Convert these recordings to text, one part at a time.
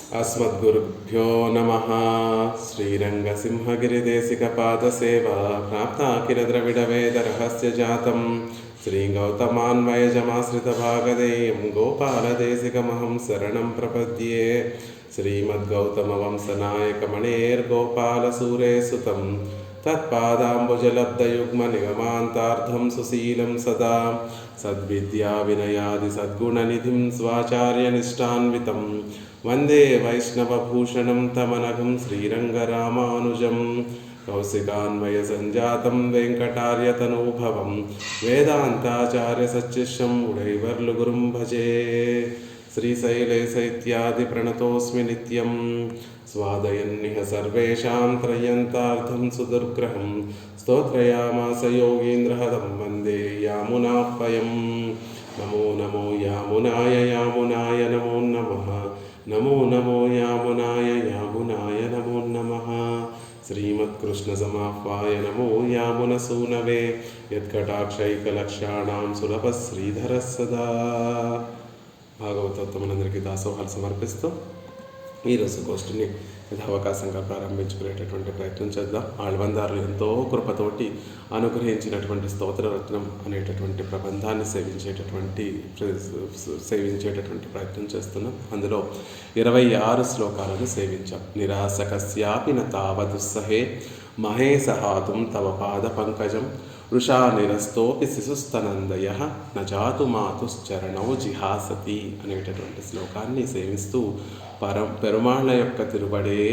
अस्मद्गुरुभ्यो नमः। श्रीरङ्गसिंहगिरिदेशिकपादसेवा प्राप्ताखिलद्रविडवेदरहस्यजातं श्रीगौतमान्वयजमाश्रितभागधेयं गोपालदेशिकमहं शरणं प्रपद्ये। श्रीमद्गौतमवंशनायकमणेर्गोपालसूरेसुतं तत्पादाम्बुजलब्धयुग्मनिगमान्तार्धं सुशीलं सदा सद्विद्याविनयादिसद्गुणनिधिं स्वाचार्यनिष्ठान्वितं वन्दे वैष्णवभूषणं तमनघं श्रीरङ्गरामानुजं कौशिकान्वयसञ्जातं वेङ्कटार्यतनूभवं वेदान्ताचार्यसच्चिष्यम् उडैवर्लुगुरुं भजे। श्रीशैलेशैत्यादिप्रणतोऽस्मि नित्यं स्वादयन्निह सर्वेषां त्रय्यन्तार्थं सुदुर्ग्रहं स्तोत्रयामास योगीन्द्रहदं वन्दे यामुनाह्वयं। नमो नमो यामुनाय यामुनाय नमो नमः। नमो नमो यामुनाय यामुनाय नमो नमः। श्रीमत्कृष्णसमाह्वाय नमो यामुनसूनवे यत्कटाक्षैकलक्ष्याणां सुलभः श्रीधरः सदा। భాగవతోత్తములందరికీ దాసోహాలు సమర్పిస్తూ ఈరోజు గోష్ఠిని యథావకాశంగా ప్రారంభించుకునేటటువంటి ప్రయత్నం చేద్దాం. ఆళ్వందారులు ఎంతో కృపతోటి అనుగ్రహించినటువంటి స్తోత్రరత్నం అనేటటువంటి ప్రబంధాన్ని సేవించేటటువంటి ప్రయత్నం చేస్తున్నాం. అందులో 26 శ్లోకాలను సేవించాం. నిరాసకస్యాపి న తావదుస్సహే మహేసహాతుం తవ పాద పంకజం వృషా నిరస్తోపి శిశుస్తనందయ నజాతు మాతుశ్చరణౌ జిహాసతి అనేటటువంటి శ్లోకాన్ని సేవిస్తూ పెరుమాళ్ళ యొక్క తిరుబడే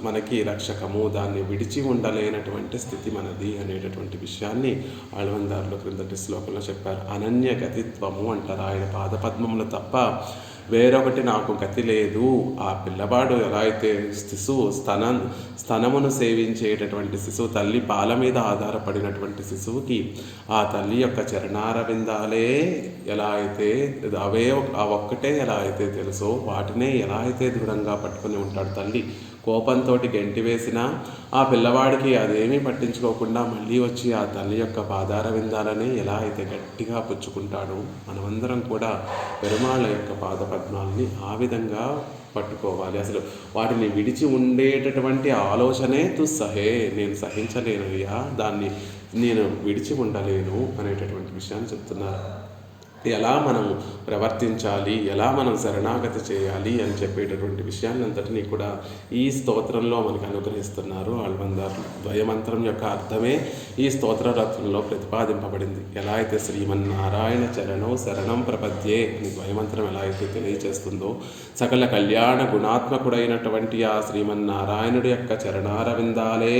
మనకి రక్షకము, దాన్ని విడిచి ఉండలేనటువంటి స్థితి మనది అనేటటువంటి విషయాన్ని ఆళ్వందారులు క్రిందటి శ్లోకంలో చెప్పారు. అనన్య గతిత్వము అంటారు. ఆయన పాదపద్మములు తప్ప వేరొకటి నాకు గతి లేదు. ఆ పిల్లవాడు ఎలా అయితే స్తనమును సేవించేటటువంటి శిశువు, తల్లి పాల మీద ఆధారపడినటువంటి శిశువుకి ఆ తల్లి యొక్క చరణారవిందాలే ఎలా అయితే ఆ ఒక్కటే ఎలా అయితే తెలుసో వాటినే ఎలా అయితే దృఢంగా పట్టుకుని ఉంటాడు. తల్లి కోపంతో గెంటి వేసినా ఆ పిల్లవాడికి అదేమీ పట్టించుకోకుండా మళ్ళీ వచ్చి ఆ తల్లి యొక్క పాదార విందాలని ఎలా అయితే గట్టిగా పుచ్చుకుంటాడో మనమందరం కూడా పెరుమాళ్ళ యొక్క పాదపద్మాలని ఆ విధంగా పట్టుకోవాలి. అసలు వాటిని విడిచి ఉండేటటువంటి ఆలోచనే తుస్సహే, నేను సహించలేనయ్యా, దాన్ని నేను విడిచి ఉండలేను అనేటటువంటి విషయాన్ని చెప్తున్నారు. ఎలా మనం ప్రవర్తించాలి, ఎలా మనం శరణాగతి చేయాలి అని చెప్పేటటువంటి విషయాన్నంతటినీ కూడా ఈ స్తోత్రంలో మనకు అనుగ్రహిస్తున్నారు ఆళ్వందారులు. ద్వయమంత్రం యొక్క అర్థమే ఈ స్తోత్రరత్నంలో ప్రతిపాదింపబడింది. ఎలా అయితే శ్రీమన్నారాయణ చరణం శరణం ప్రపద్యే అని ద్వయమంత్రం ఎలా అయితే తెలియచేస్తుందో, సకల కళ్యాణ గుణాత్మకుడైనటువంటి ఆ శ్రీమన్నారాయణుడి యొక్క చరణారవిందాలే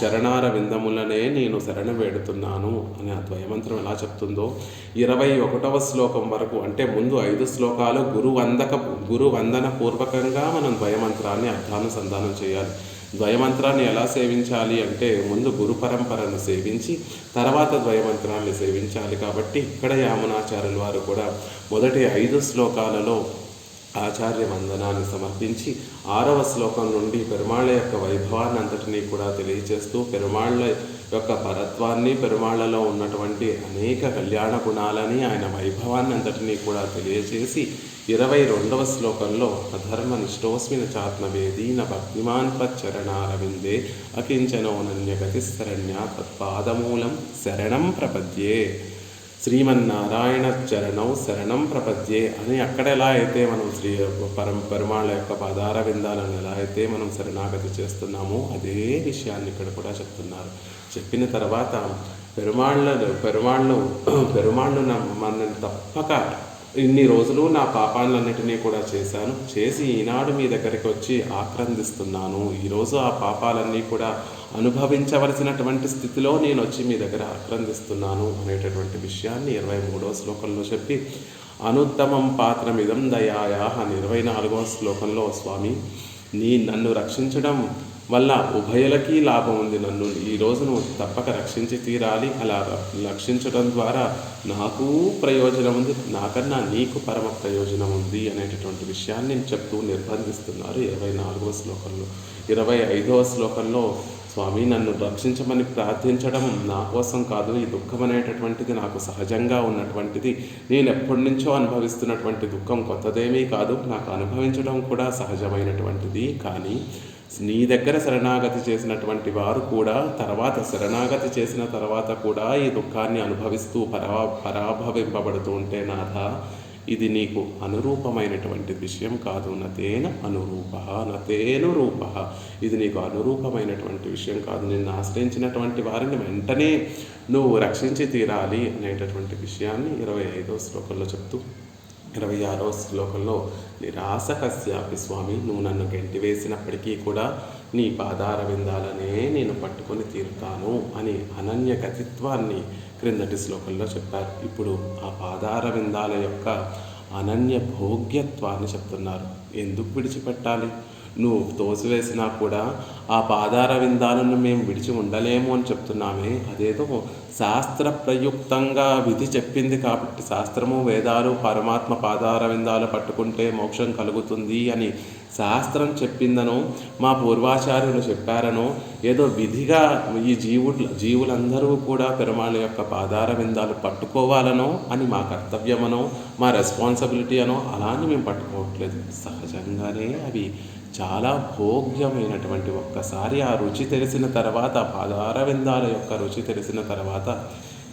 చరణారవిందములనే నేను శరణ వేడుతున్నాను అని ఆ ద్వయమంత్రం ఎలా చెప్తుందో 21వ శ్లోకం వరకు, అంటే ముందు 5 శ్లోకాలు గురువందన పూర్వకంగా మనం ద్వయమంత్రాన్ని అర్థానుసంధానం చేయాలి. ద్వయమంత్రాన్ని ఎలా సేవించాలి అంటే ముందు గురు పరంపరను సేవించి తర్వాత ద్వయమంత్రాన్ని సేవించాలి. కాబట్టి ఇక్కడ యామునాచార్యుల వారు కూడా మొదటి 5 శ్లోకాలలో ఆచార్య వందనాన్ని సమర్పించి 6వ శ్లోకం నుండి పెరుమాళ్ళ యొక్క వైభవాన్ని అంతటినీ కూడా తెలియచేస్తూ పెరుమాళ్ళ యొక్క పరత్వాన్ని, పెరుమాళ్ళలో ఉన్నటువంటి అనేక కళ్యాణ గుణాలని, ఆయన వైభవాన్ని అంతటినీ కూడా తెలియచేసి 22వ శ్లోకంలో అధర్మనిష్టోస్మిన చాత్మవేదీన భక్తిమాన్ త్వచ్చరణారవిందే అకించనోనన్యగతిశరణ్య తత్పాదమూలం శరణం ప్రపద్యే. శ్రీమన్నారాయణ చరణం శరణం ప్రపద్యే అని అక్కడ ఎలా అయితే మనం పెరుమాళ్ళ యొక్క పాదార విందాలను ఎలా అయితే మనం శరణాగతి చేస్తున్నామో అదే విషయాన్ని ఇక్కడ కూడా చెప్తున్నారు. చెప్పిన తర్వాత పెరుమాళ్ళు మనల్ని తప్పక ఇన్ని రోజులు నా పాపాలన్నిటినీ కూడా చేసి ఈనాడు మీ దగ్గరికి వచ్చి ఆక్రందిస్తున్నాను. ఈరోజు ఆ పాపాలన్నీ కూడా అనుభవించవలసినటువంటి స్థితిలో నేను వచ్చి మీ దగ్గర ఆక్రందిస్తున్నాను అనేటటువంటి విషయాన్ని 23వ శ్లోకంలో చెప్పి, అనుత్తమం పాత్రమిదం దయాయా అని 24వ శ్లోకంలో, స్వామి నన్ను రక్షించడం వల్ల ఉభయలకి లాభం ఉంది. నన్ను ఈరోజు నువ్వు తప్పక రక్షించి తీరాలి. అలా రక్షించడం ద్వారా నాకు ప్రయోజనం ఉంది, నాకన్నా నీకు పరమ ప్రయోజనం ఉంది అనేటటువంటి విషయాన్ని చెప్తూ నిర్బంధిస్తున్నారు 24వ శ్లోకంలో. 25వ శ్లోకంలో స్వామి నన్ను రక్షించమని ప్రార్థించడం నా కోసం కాదు. ఈ దుఃఖం అనేటటువంటిది నాకు సహజంగా ఉన్నటువంటిది. నేను ఎప్పటి నుంచో అనుభవిస్తున్నటువంటి దుఃఖం కొత్తదేమీ కాదు. నాకు అనుభవించడం కూడా సహజమైనటువంటిది. కానీ నీ దగ్గర శరణాగతి చేసినటువంటి వారు కూడా శరణాగతి చేసిన తర్వాత కూడా ఈ దుఃఖాన్ని అనుభవిస్తూ పరాభవింపబడుతూ ఉంటే నాథ, ఇది నీకు అనురూపమైనటువంటి విషయం కాదు. నతేన అనురూప నతేను రూప, ఇది నీకు అనురూపమైనటువంటి విషయం కాదు. నిన్ను ఆశ్రయించినటువంటి వారిని వెంటనే నువ్వు రక్షించి తీరాలి అనేటటువంటి విషయాన్ని 25వ శ్లోకంలో చెప్తూ 26వ శ్లోకంలో నిరాశ కస్యాపి స్వామి, నువ్వు నన్ను గెంటివేసినప్పటికీ కూడా నీ పాదార విందాలనే నేను పట్టుకొని తీరుతాను అని అనన్య గతిత్వాన్ని క్రిందటి శ్లోకంలో చెప్పారు. ఇప్పుడు ఆ పాదార విందాల యొక్క అనన్య భోగ్యత్వాన్ని చెప్తున్నారు. ఎందుకు విడిచిపెట్టాలి? నువ్వు తోసివేసినా కూడా ఆ పాదార విందాలను మేము విడిచి ఉండలేము అని చెప్తున్నామే. అదేదో శాస్త్ర ప్రయుక్తంగా విధి చెప్పింది కాబట్టి, శాస్త్రము వేదాలు పరమాత్మ పాదార విందాలు పట్టుకుంటే మోక్షం కలుగుతుంది అని శాస్త్రం చెప్పిందనో మా పూర్వాచార్యులు చెప్పారనో, ఏదో విధిగా ఈ జీవులందరూ కూడా పెరుమాళ యొక్క పాదార విందాలు పట్టుకోవాలనో అని మా కర్తవ్యమనో మా రెస్పాన్సిబిలిటీ అనో అలానే మేము పట్టుకోవట్లేదు. సహజంగానే అవి చాలా భోగ్యమైనటువంటి, ఒక్కసారి ఆ రుచి తెలిసిన తర్వాత, పాదార విందాల యొక్క రుచి తెలిసిన తర్వాత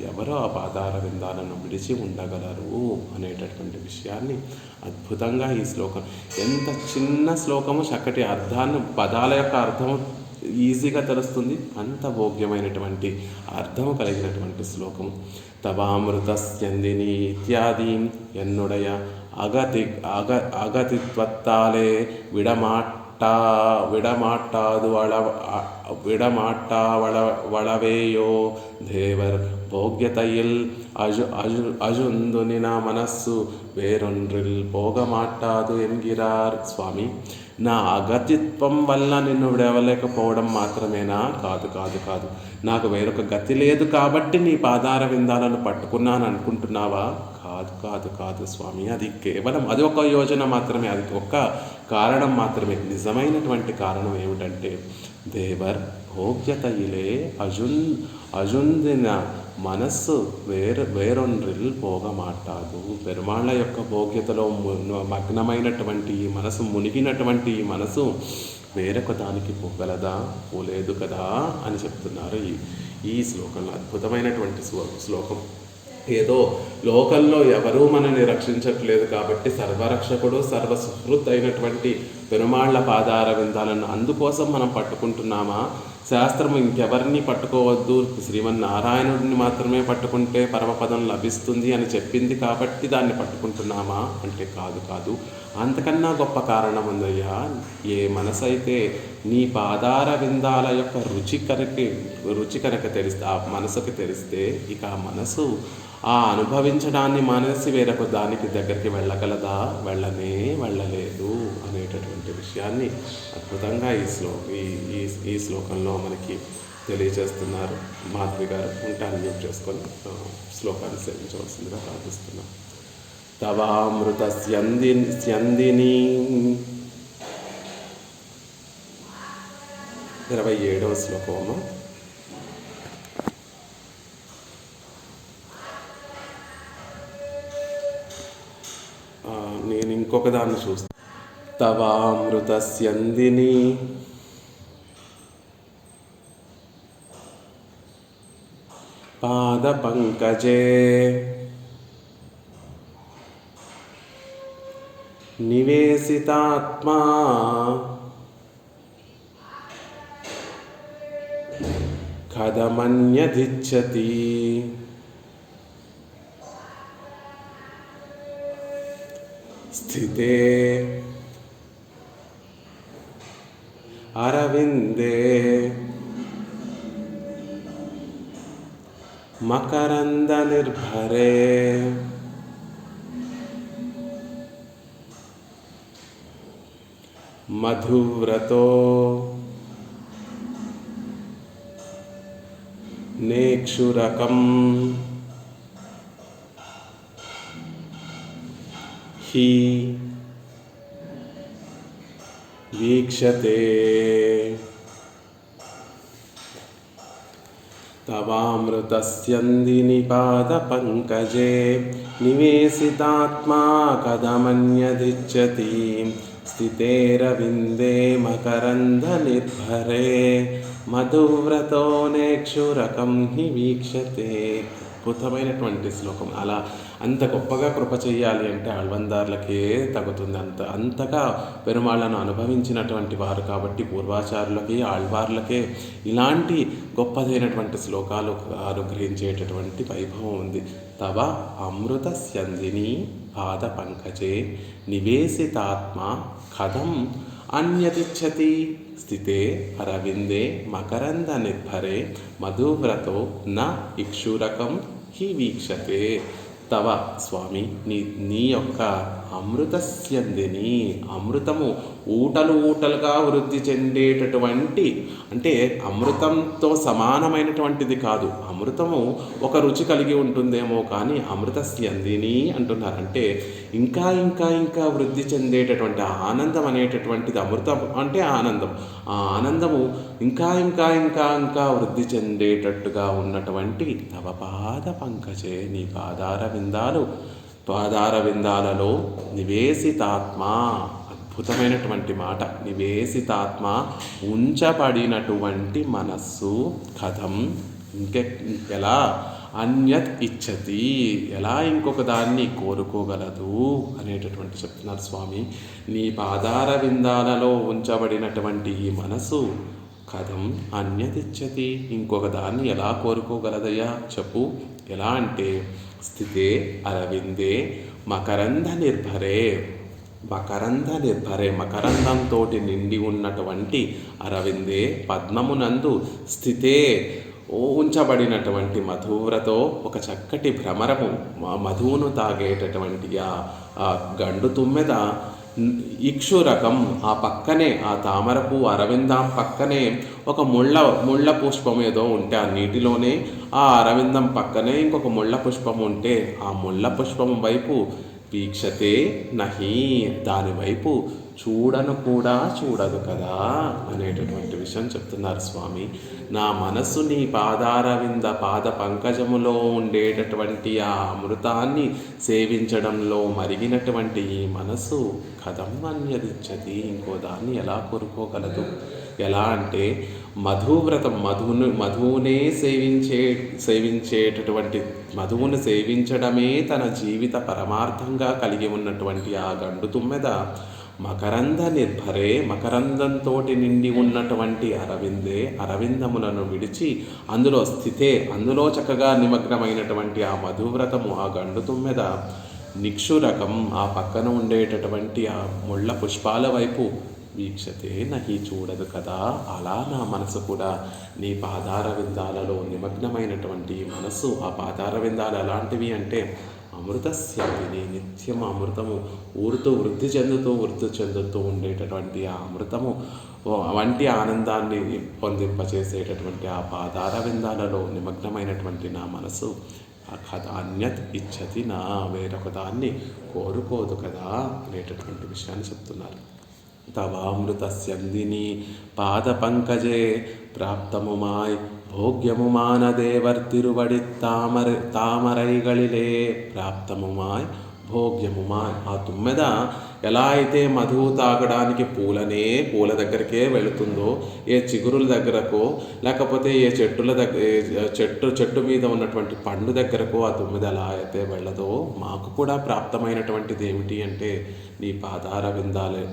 ఎవరో ఆ పాదార విందాలను విడిచి ఉండగలరు అనేటటువంటి విషయాన్ని అద్భుతంగా ఈ శ్లోకం, ఎంత చిన్న శ్లోకము చక్కటి అర్థాన్ని, పదాల యొక్క అర్థము ఈజీగా తెలుస్తుంది. అంత భోగ్యమైనటువంటి అర్థము కలిగినటువంటి శ్లోకము. తవామృతస్యందిని ఇత్యాది ఎన్నుడయ அகதித்வத்தாலே விடமாட்டாவளவேயோ தேவர் போக்யத்தையில் அஜுந்துனின మనస్సు వేరొன்றில் పోగమాట్టాదు ఎన్గిరార్. స్వామి, నా అగతిత్వం వల్ల నిన్ను విడవలేకపోవడం మాత్రమేనా? కాదు కాదు కాదు, నాకు వేరొక గతి లేదు కాబట్టి నీ పాదార విందాలను పట్టుకున్నాను అనుకుంటున్నావా? కాదు కాదు కాదు స్వామి, అది కేవలం అది ఒక యోజన మాత్రమే, అది ఒక కారణం మాత్రమే. నిజమైనటువంటి కారణం ఏమిటంటే, దేవర్ భోగ్యతయిలే అజుందిన మనస్సు వేరొన్రిల్ పోగమాటాదు. పెరుమాళ్ళ యొక్క భోగ్యతలో మగ్నమైనటువంటి ఈ మనసు, మునిగినటువంటి ఈ మనసు వేరొక దానికి పోగలదా? పోలేదు కదా అని చెప్తున్నారు ఈ శ్లోకంలో. అద్భుతమైనటువంటి శ్లోకం. ఏదో లోకంలో ఎవరూ మనల్ని రక్షించట్లేదు కాబట్టి సర్వరక్షకుడు సర్వసుహృత్ అయినటువంటి పెరుమాళ్ల పాదార విందాలను అందుకోసం మనం పట్టుకుంటున్నామా? శాస్త్రము ఇంకెవరిని పట్టుకోవద్దు, శ్రీమన్నారాయణుడిని మాత్రమే పట్టుకుంటే పరమపదం లభిస్తుంది అని చెప్పింది కాబట్టి దాన్ని పట్టుకుంటున్నామా అంటే కాదు కాదు, అంతకన్నా గొప్ప కారణం ఉందయ్యా. ఏ మనసైతే నీ పాదార విందాల యొక్క రుచి కనుక తెలిస్తే, ఆ మనసుకి తెలిస్తే, ఇక ఆ మనసు ఆ అనుభవించడాన్ని మానేసి వేరొక దానికి దగ్గరికి వెళ్ళగలదా? వెళ్ళలేదు అనేటటువంటి విషయాన్ని అద్భుతంగా ఈ శ్లోకంలో మనకి తెలియజేస్తున్నారు మాధవి గారు. ఉంటాను మ్యూట్ చేసుకొని శ్లోకాన్ని సేవించవలసిందిగా ప్రార్థిస్తున్నాం. తవామృత స్యందిని 27వ శ్లోకము. నేను ఇంకొక దాన్ని చూస్తాను. తవామృత స్యందిని పాద పంకజే నివేశితాత్మా కథమన్యధిచ్చతి. స్థితే అరవిందే మకరంద నిర్భరే మధువ్రతో నేక్షురకం హి వీక్షతే. తవామృతస్యందిని పాదపంకజే నివేశితాత్మా కథమన్యదిచ్చతి స్థితేరవిందే మకరందనిర్భరే మధువ్రతో నేక్షురకం హి వీక్షతే. అద్భుతమైనటువంటి శ్లోకం. అలా అంత గొప్పగా కృప చేయాలి అంటే ఆళ్వందార్లకే తగుతుంది. అంతగా పెరుమాళ్ళను అనుభవించినటువంటి వారు కాబట్టి పూర్వాచారులకి ఆళ్వార్లకే ఇలాంటి గొప్పదైనటువంటి శ్లోకాలు అనుగ్రహించేటటువంటి వైభవం ఉంది. తవ అమృత స్యందిని పాద పంకజే నివేశితాత్మ కథం అన్యతిచ్చతి స్థితే అరవిందే మకరంద నిర్భరే మధువ్రతో న ఇక్షురకం హి వీక్షతే. తవ స్వామి నీ యొక్క అమృతస్యందిని అమృతము ఊటలుగా వృద్ధి చెందేటటువంటి, అంటే అమృతంతో సమానమైనటువంటిది కాదు, అమృతము ఒక రుచి కలిగి ఉంటుందేమో కానీ అమృతస్యందిని అంటున్నారు. అంటే ఇంకా ఇంకా ఇంకా వృద్ధి చెందేటటువంటి ఆనందం అనేటటువంటిది. అమృతం అంటే ఆనందం, ఆ ఆనందము ఇంకా ఇంకా ఇంకా ఇంకా వృద్ధి చెందేటట్టుగా ఉన్నటువంటి తవ పాద పంకజే నీ పాదార విందాలలో నివేశితాత్మ. అద్భుతమైనటువంటి మాట. నివేశితాత్మ ఉంచబడినటువంటి మనస్సు కథం ఎలా అన్యత్ ఇచ్చతి ఎలా ఇంకొక దాన్ని కోరుకోగలదు అనేటటువంటి చెప్తున్నారు స్వామి. నీ పాదార విందాలలో ఉంచబడినటువంటి ఈ మనసు కథం అన్యతిచ్చతి ఇంకొక దాన్ని ఎలా కోరుకోగలదయ్యా చెప్పు. ఎలా అంటే స్థితే అరవిందే మకరంద నిర్భరే మకరందంతో నిండి ఉన్నటువంటి అరవిందే పద్మమునందు స్థితే ఉంచబడినటువంటి మధువ్రతో ఒక చక్కటి భ్రమరము మధువును తాగేటటువంటి ఆ గండు తుమ్మెద ఇక్షురకం ఆ పక్కనే ఆ తామరపు అరవిందం పక్కనే ఒక ముళ్ళ పుష్పం ఏదో ఉంటే ఆ నీటిలోనే ఆ అరవిందం పక్కనే ఇంకొక ముళ్ళ పుష్పం ఉంటే ఆ ముళ్ళ పుష్పం వైపు వీక్షతే నహి దానివైపు చూడను కూడా చూడదు కదా అనేటటువంటి విషయం చెప్తున్నారు స్వామి. నా మనస్సు నీ పాద పంకజములో ఉండేటటువంటి ఆ అమృతాన్ని సేవించడంలో మరిగినటువంటి ఈ మనసు కథం అన్యదిచ్చతి ఇంకో దాన్ని ఎలా కోరుకోగలదు. ఎలా అంటే మధువ్రతం మధువునే సేవించేటటువంటి మధువును సేవించడమే తన జీవిత పరమార్థంగా కలిగి ఉన్నటువంటి ఆ గండు తుమ్మెద మకరంద నిర్భరే మకరందంతో నిండి ఉన్నటువంటి అరవిందములను విడిచి అందులో చక్కగా నిమగ్నమైనటువంటి ఆ మధువ్రతము ఆ గండు తుమ్మెద నిక్షురకం ఆ పక్కన ఉండేటటువంటి ఆ ముళ్ళ పుష్పాల వైపు వీక్షతే నహి చూడదు కదా. అలా నా మనసు కూడా నీ పాదార విందాలలో నిమగ్నమైనటువంటి మనసు. ఆ పాదార విందాలు ఎలాంటివి అంటే అమృతస్యామిని నిత్యం అమృతము వృద్ధి చెందుతూ ఉండేటటువంటి ఆ అమృతము వంటి ఆనందాన్ని పొందింపచేసేటటువంటి ఆ పాదార విందాలలో నిమగ్నమైనటువంటి నా మనసు కథ అన్యత్ ఇచ్చతి నా వేరొక దాన్ని కోరుకోదు కదా అనేటటువంటి విషయాన్ని చెప్తున్నారు. తవామృతస్యందిని పాద పంకజే ప్రాప్తముమాయ్ భోగ్యముమానదేవర్ తిరువడి తామరైగళిలే ప్రాప్తముమాయ్ భోగ్యముమాయ్. ఆ తుమ్మెద ఎలా అయితే మధువు తాగడానికి పూల దగ్గరికే వెళుతుందో, ఏ చిగురుల దగ్గరకో లేకపోతే ఏ చెట్టు మీద ఉన్నటువంటి పండు దగ్గరకో ఆ తుమ్మెద ఎలా అయితే వెళ్ళదో, మాకు కూడా ప్రాప్తమైనటువంటిది ఏమిటి అంటే నీ పాదార విందాలే.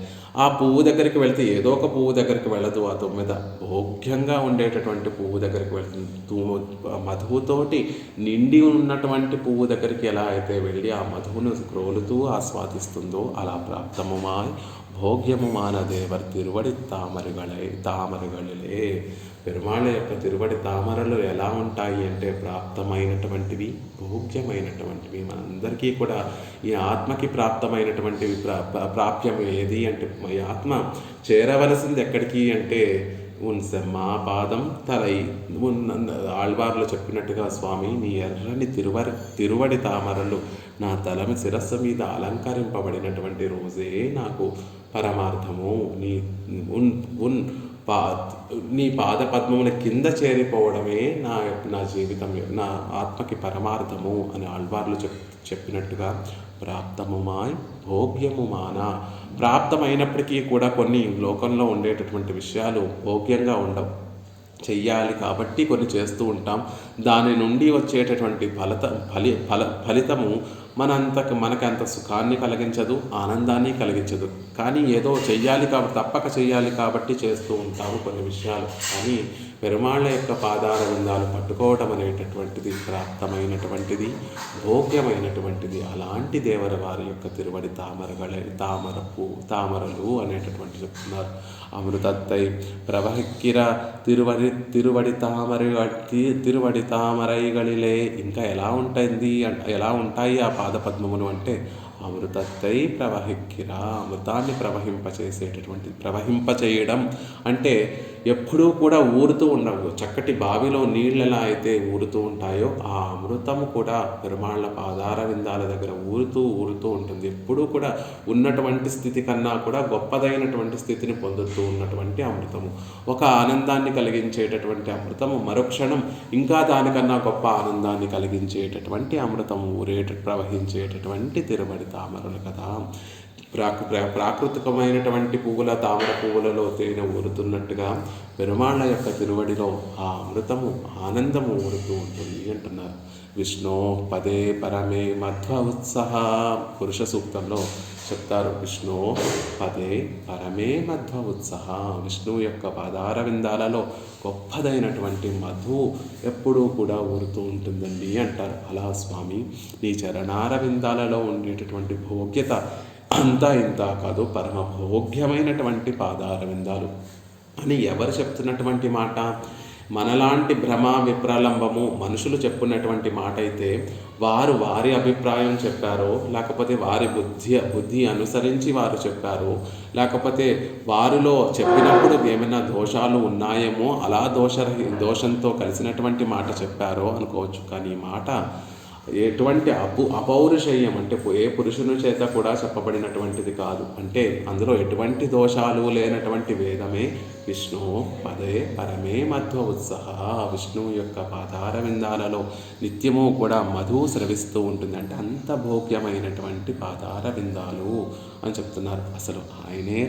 ఆ పువ్వు దగ్గరికి వెళితే ఏదో ఒక పువ్వు దగ్గరికి వెళ్ళదు ఆ తుమ్మెద, భోగ్యంగా ఉండేటటువంటి పువ్వు దగ్గరికి వెళ్తుంది. మధువుతోటి నిండి ఉన్నటువంటి పువ్వు దగ్గరికి ఎలా అయితే వెళ్ళి ఆ మధువును క్రోలుతూ ఆస్వాదిస్తుందో అలా ప్రాప్తముమాయ్ భోగ్యముమానదేవర్ తిరువడి తామరగళిలే. పెరుమాళ్ళ యొక్క తిరువడి తామరలు ఎలా ఉంటాయి అంటే ప్రాప్తమైనటువంటివి, భోగ్యమైనటువంటివి. మనందరికీ కూడా ఈ ఆత్మకి ప్రాప్తమైనటువంటివి ప్రాప్యం ఏది అంటే ఈ ఆత్మ చేరవలసింది ఎక్కడికి అంటే సెమ్మా పాదం తలై ఆళ్వార్లు చెప్పినట్టుగా స్వామి నీ ఎర్రని తిరువడి తామరలు నా తల శిరస్సు మీద అలంకరింపబడినటువంటి రోజే నాకు పరమార్థము. నీ పా నీ పాద పద్మముల కింద చేరిపోవడమే నా జీవితం, నా ఆత్మకి పరమార్థము అని ఆళ్వార్లు చెప్పినట్టుగా ప్రాప్తముమాయ్ భోగ్యము మానా. ప్రాప్తమైనప్పటికీ కూడా కొన్ని లోకంలో ఉండేటటువంటి విషయాలు భోగ్యంగా ఉండవు, చెయ్యాలి కాబట్టి కొన్ని చేస్తూ ఉంటాం. దాని నుండి వచ్చేటటువంటి ఫలితము మనకంత సుఖాన్ని కలిగించదు, ఆనందాన్ని కలిగించదు. కానీ ఏదో చెయ్యాలి కాబట్టి, తప్పక చెయ్యాలి కాబట్టి చేస్తూ ఉంటాము కొన్ని విషయాలు. కానీ పెరుమాళ్ళ యొక్క పాదార విందాలు పట్టుకోవటం అనేటటువంటిది ప్రాప్తమైనటువంటిది, భోగ్యమైనటువంటిది. అలాంటి దేవర వారి యొక్క తిరువడి తామరలు అనేటటువంటి చెప్తున్నారు. అమృతత్తై ప్రవహిక్కిర తిరువడి తామరైగళిలే. ఇంకా ఎలా ఉంటాయి ఆ పాదపద్మములు అంటే, అమృతత్తై ప్రవహిక్కిరా, అమృతాన్ని ప్రవహింపచేయడం అంటే ఎప్పుడూ కూడా ఊరుతూ ఉండవు. చక్కటి బావిలో నీళ్ళు ఎలా అయితే ఊరుతూ ఉంటాయో ఆ అమృతము కూడా పెరుమాళ్ళ పాదార విందాల దగ్గర ఊరుతూ ఉంటుంది. ఎప్పుడూ కూడా ఉన్నటువంటి స్థితి కన్నా కూడా గొప్పదైనటువంటి స్థితిని పొందుతూ ఉన్నటువంటి అమృతము, ఒక ఆనందాన్ని కలిగించేటటువంటి అమృతము, మరుక్షణం ఇంకా దానికన్నా గొప్ప ఆనందాన్ని కలిగించేటటువంటి అమృతము ప్రవహించేటటువంటి తిరువడి తామరలు కదా. ప్రాకృతికమైనటువంటి తామర పువ్వులలో తేనె ఊరుతున్నట్టుగా పెరుమాళ్ళ యొక్క తిరువడిలో ఆ అమృతము, ఆనందము ఊరుతూ ఉంటుంది అంటున్నారు. విష్ణు పదే పరమే మధ్వ ఉత్సహ. పురుష సూక్తంలో చెప్తారు, విష్ణు పదే పరమే మధ్వ ఉత్సహ. విష్ణువు యొక్క పాదార విందాలలో గొప్పదైనటువంటి మధువు ఎప్పుడూ కూడా ఊరుతూ ఉంటుందండి అంటారు. అలా స్వామి, నీ చరణార విందాలలో ఉండేటటువంటి భోగ్యత అంతా ఇంత కాదు, పరమ భోగ్యమైనటువంటి పాదార విందాలు అని ఎవరు చెప్తున్నటువంటి మాట? మనలాంటి భ్రమ విప్రలంబము మనుషులు చెప్పున్నటువంటి మాట అయితే వారి అభిప్రాయం చెప్పారో, లేకపోతే వారి బుద్ధి అనుసరించి వారు చెప్పారో, లేకపోతే వారిలో చెప్పినప్పుడు ఏమైనా దోషాలు ఉన్నాయేమో అలా దోషంతో కలిసినటువంటి మాట చెప్పారో అనుకోవచ్చు. కానీ ఈ మాట ఎటువంటి అపౌరుషేయం అంటే ఏ పురుషుని చేత కూడా చెప్పబడినటువంటిది కాదు. అంటే అందులో ఎటువంటి దోషాలు లేనటువంటి వేదమే విష్ణు పదే పరమే మధ్వ ఉత్సహ. విష్ణువు యొక్క పాదార విందాలలో నిత్యము కూడా మధువు స్రవిస్తూ ఉంటుంది. అంటే అంత భోగ్యమైనటువంటి పాదార విందాలు అని చెప్తున్నారు. అసలు ఆయనే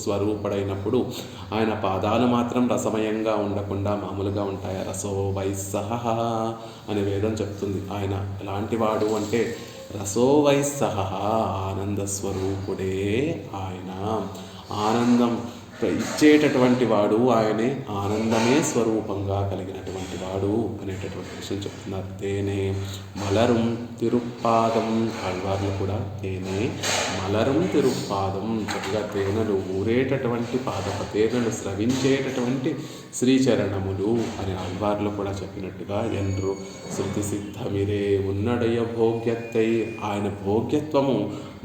స్వరూపుడైనప్పుడు ఆయన పాదాలు మాత్రం రసమయంగా ఉండకుండా మామూలుగా ఉంటాయి. రసో వైస్సహ అని వేదం చెప్తుంది. ఆయన ఎలాంటి వాడు అంటే రసో వైస్సహ, ఆనంద స్వరూపుడే ఆయన. ఆనందం ఇచ్చేటటువంటి వాడు ఆయనే, ఆనందమే స్వరూపంగా కలిగినటువంటి వాడు అనేటటువంటి విషయం చెప్తున్నారు. తేనే మలరుం తిరుప్పాదం. ఆళ్వార్లు కూడా తేనే మలరుం తిరుప్పాదం, చక్కగా తేనెలు ఊరేటటువంటి తేనెలు స్రవించేటటువంటి శ్రీచరణములు అని ఆళ్వార్లు కూడా చెప్పినట్టుగా ఎండ్రు శృతి సిద్ధమిరే ఉన్నడయ భోగ్యత్తై. ఆయన భోగ్యత్వము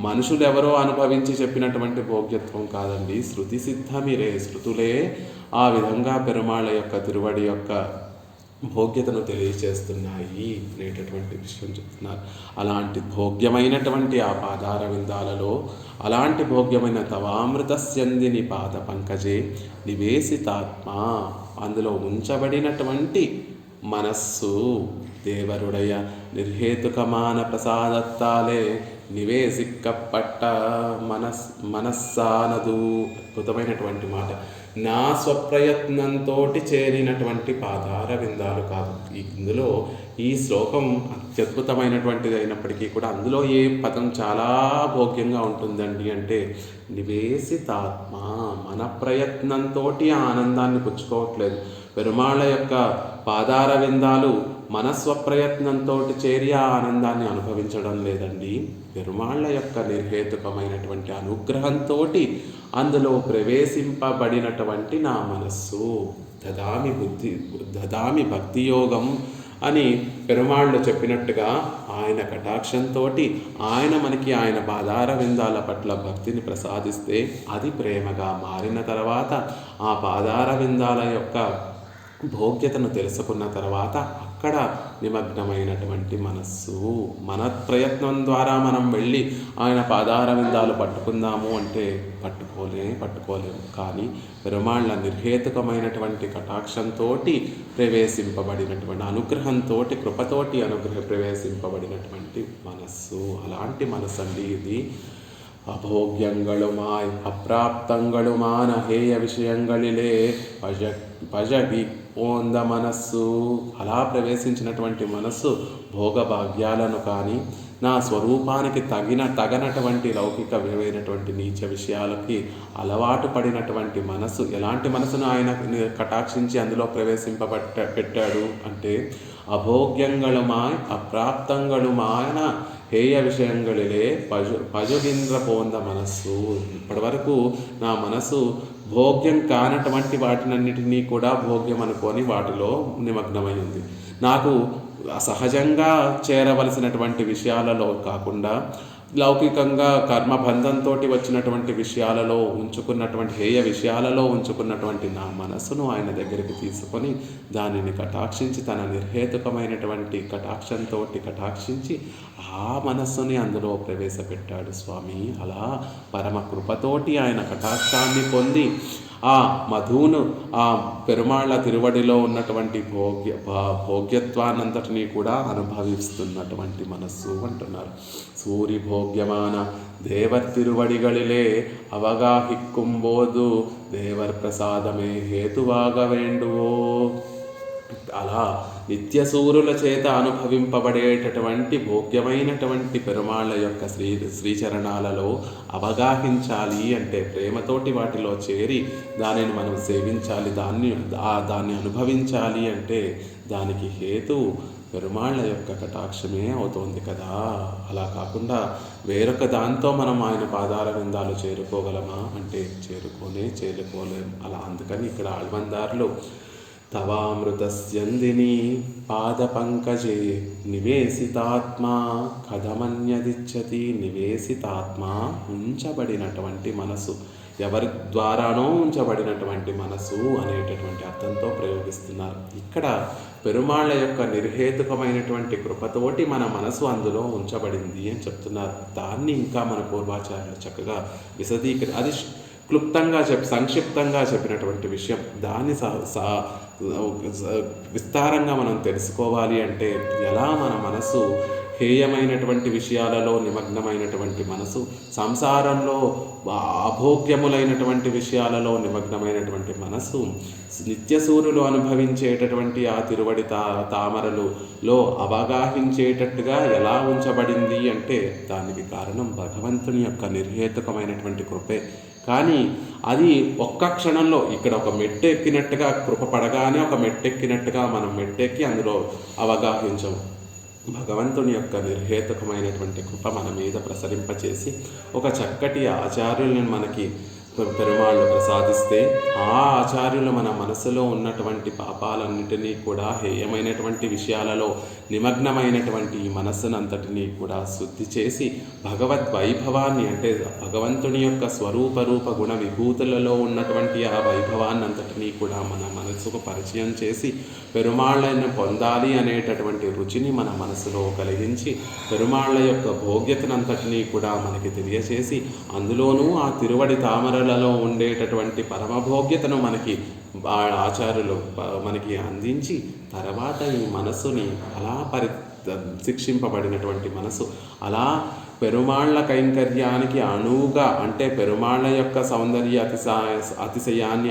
మనుషులు ఎవరో అనుభవించి చెప్పినటువంటి భోగ్యత్వం కాదండి, శృతి సిద్ధమిరే. శృతులే ఆ విధంగా పెరుమాళ్ళ యొక్క తిరువడి యొక్క భోగ్యతను తెలియచేస్తున్నాయి అనేటటువంటి విషయం చెప్తున్నారు. అలాంటి భోగ్యమైనటువంటి ఆ పాదార విందాలలో అలాంటి భోగ్యమైన తవామృతస్యందిని పాద పంకజే నివేశితాత్మ, అందులో ఉంచబడినటువంటి మనస్సు దేవరుడయ నిర్హేతుకమాన ప్రసాదత్తాలే నివేసిక్కప్పట్ట మనస్సానదు. అద్భుతమైనటువంటి మాట. నా స్వప్రయత్నంతో చేరినటువంటి పాదార విందాలు కాదు. ఇందులో ఈ శ్లోకం అత్యద్భుతమైనటువంటిది అయినప్పటికీ కూడా అందులో ఏ పదం చాలా భోగ్యంగా ఉంటుందండి అంటే నివేశితాత్మ. మన ప్రయత్నంతో ఆనందాన్ని పుచ్చుకోవట్లేదు. పెరుమాళ్ళ యొక్క పాదార విందాలు మన స్వప్రయత్నంతో చేరి ఆ ఆనందాన్ని అనుభవించడం లేదండి. పెరుమాళ్ళ యొక్క నిర్హేతుకమైనటువంటి అనుగ్రహంతో అందులో ప్రవేశింపబడినటువంటి నా మనస్సు దదామి భక్తియోగం అని పెరుమాళ్ళు చెప్పినట్టుగా ఆయన కటాక్షంతో ఆయన పాదార విందాల పట్ల భక్తిని ప్రసాదిస్తే అది ప్రేమగా మారిన తర్వాత ఆ పాదార విందాల యొక్క భోగ్యతను తెలుసుకున్న తర్వాత అక్కడ నిమగ్నమైనటువంటి మనస్సు. మన ప్రయత్నం ద్వారా మనం వెళ్ళి ఆయన పాదార విందాలు పట్టుకుందాము అంటే పట్టుకోలేము. కానీ పెరుమాళ్ళ నిర్హేతుకమైనటువంటి కటాక్షంతో ప్రవేశింపబడినటువంటి అనుగ్రహంతో, కృపతోటి ప్రవేశింపబడినటువంటి మనస్సు. అలాంటి మనస్సు అండి ఇది. అభోగ్యంగళుమాయ్ అప్రాప్తంగళుమాన హేయ విషయంగళిలే పజగి పోంద మనస్సు. అలా ప్రవేశించినటువంటి మనస్సు భోగభాగ్యాలను కానీ, నా స్వరూపానికి తగనటువంటి లౌకికమైనటువంటి నీచ విషయాలకి అలవాటు పడినటువంటి మనసు. ఎలాంటి మనసును ఆయన కటాక్షించి అందులో పెట్టాడు అంటే అభోగ్యంగళుమాయ్ అప్రాప్తంగళుమాయన హేయ విషయంగళిలే పజుగింద్ర పోంద మనస్సు. ఇప్పటి వరకు నా మనసు భోగ్యం కానటువంటి వాటినన్నిటినీ కూడా భోగ్యం అనుకొని వాటిలో నిమగ్నమై ఉంది. నాకు సహజంగా చేరవలసినటువంటి విషయాలలో కాకుండా లౌకికంగా కర్మబంధంతో వచ్చినటువంటి విషయాలలో ఉంచుకున్నటువంటి హేయ విషయాలలో ఉంచుకున్నటువంటి నా మనసును ఆయన దగ్గరికి తీసుకొని దానిని కటాక్షించి తన నిర్హేతుకమైనటువంటి కటాక్షించి ఆ మనస్సుని అందులో ప్రవేశపెట్టాడు స్వామి. అలా పరమ కృపతోటి ఆయన కటాక్షాన్ని పొంది ఆ మధువును, ఆ పెరుమాళ్ళ తిరువడిలో ఉన్నటువంటి భోగ్యత్వాన్నంతటినీ కూడా అనుభవిస్తున్నటువంటి మనస్సు అంటున్నారు. సూరి భోగ్యమాన దేవర్ తిరువడిగళిలే అవగాహిక్కుంబోదు దేవర్ ప్రసాదమే హేతువాగ వేండువో. అలా నిత్యసూరుల చేత అనుభవింపబడేటటువంటి భోగ్యమైనటువంటి పెరుమాళ్ళ యొక్క శ్రీచరణాలలో అవగాహించాలి అంటే ప్రేమతోటి వాటిలో చేరి దానిని మనం సేవించాలి, దాన్ని అనుభవించాలి అంటే దానికి హేతు పెరుమాళ్ళ యొక్క కటాక్షమే అవుతోంది కదా. అలా కాకుండా వేరొక దాంతో మనం ఆయన పాదాల విందాలు చేరుకోగలమా అంటే చేరుకోలేం. అలా అందుకని ఇక్కడ ఆళ్వందారులు తవామృతస్యందిని పాదపంకజే నివేశితాత్మా కథమన్యదిచ్చతి. నివేశితాత్మ ఉంచబడినటువంటి మనసు, ఎవరి ద్వారానో ఉంచబడినటువంటి మనసు అనేటటువంటి అర్థంతో ప్రయోగిస్తున్నారు. ఇక్కడ పెరుమాళ్ళ యొక్క నిర్హేతుకమైనటువంటి కృపతోటి మన మనసు అందులో ఉంచబడింది అని చెప్తున్నారు. దాన్ని ఇంకా మన పూర్వాచార్యులు చక్కగా అది క్లుప్తంగా సంక్షిప్తంగా చెప్పినటువంటి విషయం. దాన్ని విస్తారంగా మనం తెలుసుకోవాలి అంటే ఎలా మన మనసు హేయమైనటువంటి విషయాలలో నిమగ్నమైనటువంటి మనసు, సంసారంలో అభోగ్యములైనటువంటి విషయాలలో నిమగ్నమైనటువంటి మనసు నిత్యసూరులు అనుభవించేటటువంటి ఆ తిరువడి తామరలులో అవగాహించేటట్టుగా ఎలా ఉంచబడింది అంటే దానికి కారణం భగవంతుని యొక్క నిర్హేతుకమైనటువంటి కృపే. కానీ అది ఒక్క క్షణంలో ఇక్కడ ఒక మెట్టు ఎక్కినట్టుగా కృప పడగానే ఒక మెట్టు ఎక్కినట్టుగా మనం మెట్టెక్కి అందులో అవగాహించము. భగవంతుని యొక్క నిర్హేతుకమైనటువంటి కృప మన మీద ప్రసరింపచేసి ఒక చక్కటి ఆచార్యులను మనకి పెరుమాళ్ళు ప్రసాదిస్తే ఆ ఆచార్యులు మన మనసులో ఉన్నటువంటి పాపాలన్నిటినీ కూడా హేయమైనటువంటి విషయాలలో నిమగ్నమైనటువంటి ఈ మనస్సునంతటినీ కూడా శుద్ధి చేసి భగవద్వైభవాన్ని అంటే భగవంతుని యొక్క స్వరూప గుణ విభూతులలో ఉన్నటువంటి ఆ వైభవాన్నంతటినీ కూడా మన మనసుకు పరిచయం చేసి పెరుమాళ్ళను పొందాలి అనేటటువంటి రుచిని మన మనసులో కలిగించి పెరుమాళ్ళ యొక్క భోగ్యతనంతటినీ కూడా మనకి తెలియచేసి అందులోనూ ఆ తిరువడి తామరలలో ఉండేటటువంటి పరమభోగ్యతను మనకి ఆచార్యులు మనకి అందించి తర్వాత ఈ మనసుని అలా శిక్షింపబడినటువంటి మనసు అలా పెరుమాళ్ళ కైంకర్యానికి అణువుగా అంటే పెరుమాళ్ళ యొక్క సౌందర్య అతిశయాన్ని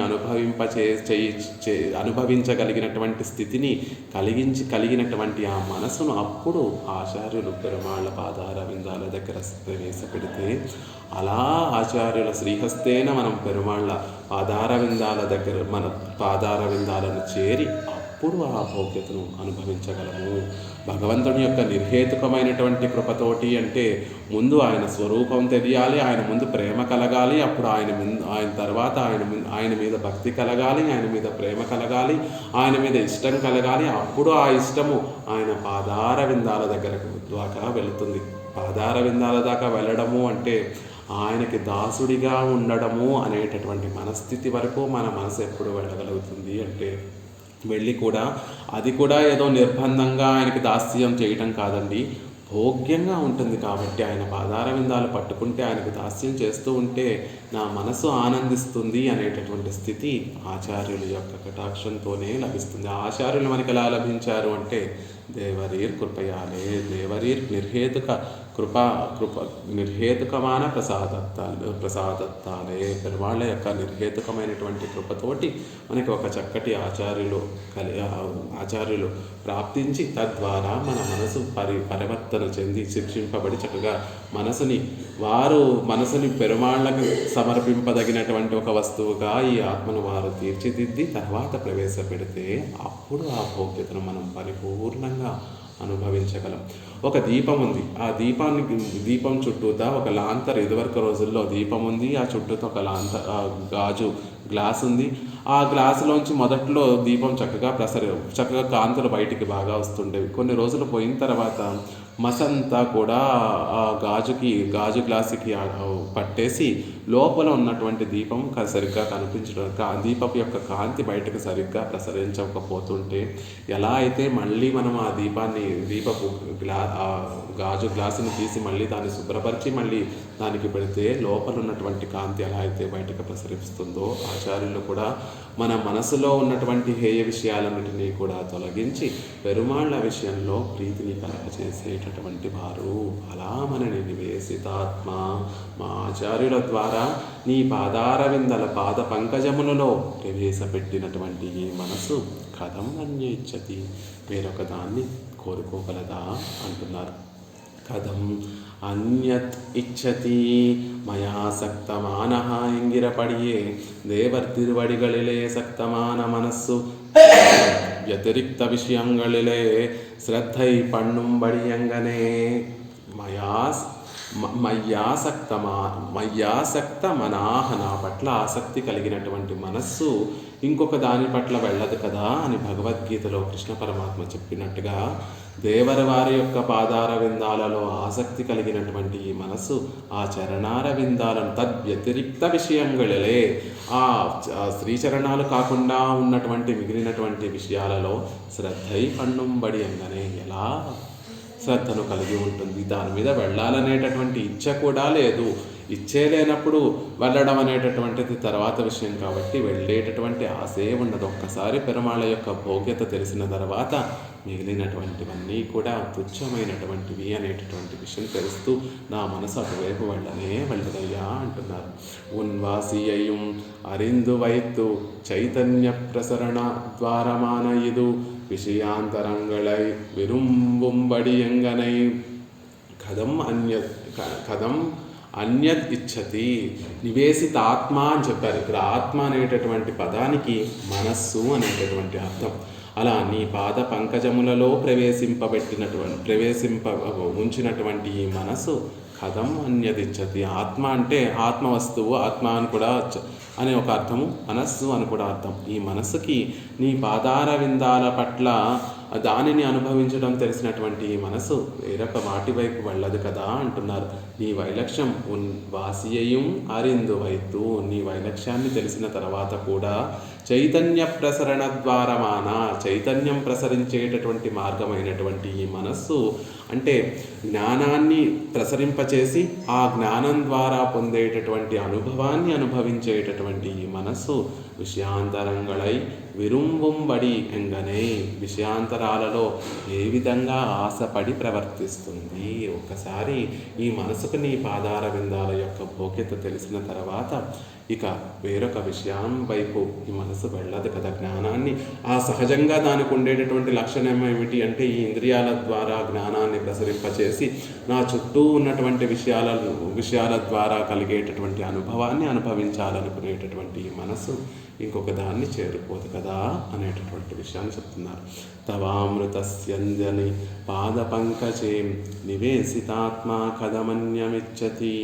అనుభవించగలిగినటువంటి స్థితిని కలిగినటువంటి ఆ మనసును అప్పుడు ఆచార్యులు పెరుమాళ్ళ పాదార విందాల దగ్గర ప్రవేశపెడితే అలా ఆచార్యుల శ్రీహస్తేన మనం పెరుమాళ్ళ పాదార విందాల దగ్గర మన పాదార విందాలను చేరి అప్పుడు ఆ భోగ్యతను అనుభవించగలము. భగవంతుని యొక్క నిర్హేతుకమైనటువంటి కృపతోటి అంటే ముందు ఆయన స్వరూపం తెలియాలి, ఆయన ముందు ప్రేమ కలగాలి, అప్పుడు ఆయన తర్వాత ఆయన మీద భక్తి కలగాలి, ఆయన మీద ప్రేమ కలగాలి, ఆయన మీద ఇష్టం కలగాలి. అప్పుడు ఆ ఇష్టము ఆయన పాదార విందాల దగ్గరకు దాకా వెళుతుంది. పాదార విందాల దాకా వెళ్ళడము అంటే ఆయనకి దాసుడిగా ఉండడము అనేటటువంటి మనస్థితి వరకు మన మనసు ఎప్పుడు వెళ్ళగలుగుతుంది అంటే వెళ్ళి కూడా అది కూడా ఏదో నిర్బంధంగా ఆయనకి దాస్యం చేయటం కాదండి, భోగ్యంగా ఉంటుంది కాబట్టి ఆయన పాదార విందాలు పట్టుకుంటే ఆయనకు దాస్యం చేస్తూ ఉంటే నా మనసు ఆనందిస్తుంది అనేటటువంటి స్థితి ఆచార్యుల యొక్క కటాక్షంతోనే లభిస్తుంది. ఆచార్యులు మనకి ఎలా లభించారు అంటే దేవరీర్ కృపయాలే, దేవరీర్ నిర్హేతుక నిర్హేతుకమైన ప్రసాదత్తాలే, పెరుమాళ్ళ యొక్క నిర్హేతుకమైనటువంటి కృపతోటి మనకి ఒక చక్కటి ఆచార్యులు ప్రాప్తించి తద్వారా మన మనసు పరివర్తన చెంది శిక్షింపబడి చక్కగా మనసుని పెరుమాళ్ళకు సమర్పింపదగినటువంటి ఒక వస్తువుగా ఈ ఆత్మను వారు తీర్చిదిద్ది తర్వాత ప్రవేశపెడితే అప్పుడు ఆ భోగ్యతను మనం పరిపూర్ణంగా అనుభవించగలం. ఒక దీపం ఉంది, ఆ దీపం చుట్టూతా ఒక లాంతర్, ఇదివరకు రోజుల్లో దీపం ఉంది, ఆ చుట్టూతో ఒక గాజు గ్లాస్ ఉంది. ఆ గ్లాసులోంచి మొదట్లో దీపం చక్కగా కాంతులు బయటికి బాగా వస్తుండేవి. కొన్ని రోజులు పోయిన తర్వాత మసంతా కూడా ఆ గాజు గ్లాసుకి పట్టేసి లోపల ఉన్నటువంటి దీపం సరిగ్గా కనిపించడం, దీపపు యొక్క కాంతి బయటకు సరిగ్గా ప్రసరించకపోతుంటే ఎలా అయితే మళ్ళీ మనం ఆ దీపపు గాజు గ్లాసుని తీసి మళ్ళీ దాన్ని శుభ్రపరిచి మళ్ళీ దానికి పెడితే లోపల ఉన్నటువంటి కాంతి ఎలా అయితే బయటకు ప్రసరిస్తుందో, ఆచార్యులు కూడా మన మనసులో ఉన్నటువంటి హేయ విషయాలన్నిటినీ కూడా తొలగించి పెరుమాళ్ళ విషయంలో ప్రీతిని కలగజేసేటటువంటి వారు. అలా మనని నివేశితాత్మ మా ఆచార్యుల ద్వారా నీ పాదారవిందల పాద పంకజములలో ప్రవేశపెట్టినటువంటి ఈ మనసు కథం అన్యేచ్చతి, వేరొక దాన్ని కోరుకోగలదా అంటున్నారు. కథం అన్యత్ ఇచ్చతి మయా సక్తమానః ఇంగిరపడియే தேவர் திருவடிகளிலே சக்தமான மனசு వ్యతిరిక్త విషయంగళిలే శ్రద్ధై పన్నుంబడియంగనే మయ్యాసక్త మనాహ, నా పట్ల ఆసక్తి కలిగినటువంటి మనస్సు ఇంకొక దాని పట్ల వెళ్ళదు కదా అని భగవద్గీతలో కృష్ణ పరమాత్మ చెప్పినట్టుగా దేవరి వారి యొక్క పాదార విందాలలో ఆసక్తి కలిగినటువంటి ఈ మనసు ఆ చరణార విందాలను తద్వ్యతిరిక్త విషయంగళలే, ఆ శ్రీచరణాలు కాకుండా ఉన్నటువంటి మిగిలినటువంటి విషయాలలో శ్రద్ధై పన్నుంబడి అంగనే, ఎలా శ్రద్ధను కలిగి ఉంటుంది, దాని మీద వెళ్ళాలనేటటువంటి ఇచ్చ కూడా లేదు. ఇచ్చే లేనప్పుడు వెళ్ళడం అనేటటువంటిది తర్వాత విషయం కాబట్టి వెళ్ళేటటువంటి ఆశే ఉండదు. ఒక్కసారి పెరుమాళ యొక్క భోగ్యత తెలిసిన తర్వాత మిగిలినటువంటివన్నీ కూడా తుచ్చమైనటువంటివి అనేటటువంటి విషయం తెలుస్తూ నా మనసు అటువైపు వెళ్ళదయ్యా అంటున్నారు. ఉన్వాసియయం అరిందు వైత్తు చైతన్య ప్రసరణ ద్వారమాన ఇది விஷயாந்தரங்களை விரும்பும்படியங்கனை కథం అన్యత్ ఇచ్చతి. నివేశిత ఆత్మ అని చెప్పారు. ఇక్కడ ఆత్మ అనేటటువంటి పదానికి మనస్సు అనేటటువంటి అర్థం. అలా నీ పాద పంకజములలో ఉంచినటువంటి ఈ మనసు కథం అన్యదిచ్చతి. ఆత్మ అంటే ఆత్మ వస్తువు, ఆత్మ అని కూడా అనే ఒక అర్థము, మనస్సు అని కూడా అర్థం. ఈ మనస్సుకి నీ పాదార విందాల పట్ల దానిని అనుభవించడం తెలిసినటువంటి ఈ మనసు వేరొక వాటి వైపు వెళ్ళదు కదా అంటున్నారు. నీ వైలక్ష్యం వాసియయం అరిందు వైత్తు, నీ వైలక్ష్యాన్ని తెలిసిన తర్వాత కూడా చైతన్య ప్రసరణ ద్వారమాన, చైతన్యం ప్రసరించేటటువంటి మార్గమైనటువంటి ఈ మనస్సు అంటే జ్ఞానాన్ని ప్రసరింపచేసి ఆ జ్ఞానం ద్వారా పొందేటటువంటి అనుభవాన్ని అనుభవించేటటువంటి ఈ మనస్సు విషయాంతరంగళై విరుంబుంబడి ఎంగనే, విషయాంతరాలలో ఏ విధంగా ఆశపడి ప్రవర్తిస్తుంది. ఒక్కసారి ఈ మనసుకు నీ పాదార విందాల యొక్క భోగ్యత తెలిసిన తర్వాత ఇక వేరొక విషయం వైపు ఈ మనసు వెళ్ళదు కదా. జ్ఞానాన్ని ఆ సహజంగా దానికి ఉండేటటువంటి లక్షణం ఏమిటి అంటే ఈ ఇంద్రియాల ద్వారా జ్ఞానాన్ని ప్రసరింపచేసి నా చుట్టూ ఉన్నటువంటి విషయాల ద్వారా కలిగేటటువంటి అనుభవాన్ని అనుభవించాలనుకునేటటువంటి ఈ మనసు ఇంకొక దాన్ని చేరిపోదు కదా అనేటటువంటి విషయాన్ని చెప్తున్నారు. తవామృతస్యంజని పాద పంకజేం నివేశితాత్మ కథమన్యమిచ్చతి.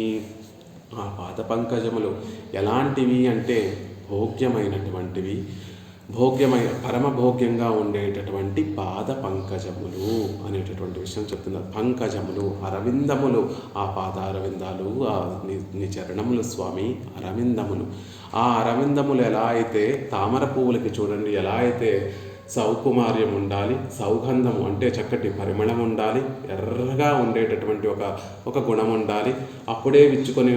ఆ పాద పంకజములు ఎలాంటివి అంటే భోగ్యమైనటువంటివి, పరమభోగ్యంగా ఉండేటటువంటి పాద పంకజములు అనేటటువంటి విషయం చెప్తున్నారు. పంకజములు అరవిందములు, ఆ పాద అరవిందాలు, నీ చరణములు స్వామి అరవిందములు. ఆ అరవిందములు ఎలా అయితే తామర పువ్వులకి చూడండి ఎలా అయితే సౌకుమార్యం ఉండాలి, సౌగంధం అంటే చక్కటి పరిమళం ఉండాలి, ఎర్రగా ఉండేటటువంటి ఒక గుణం ఉండాలి, అప్పుడే విచ్చుకొని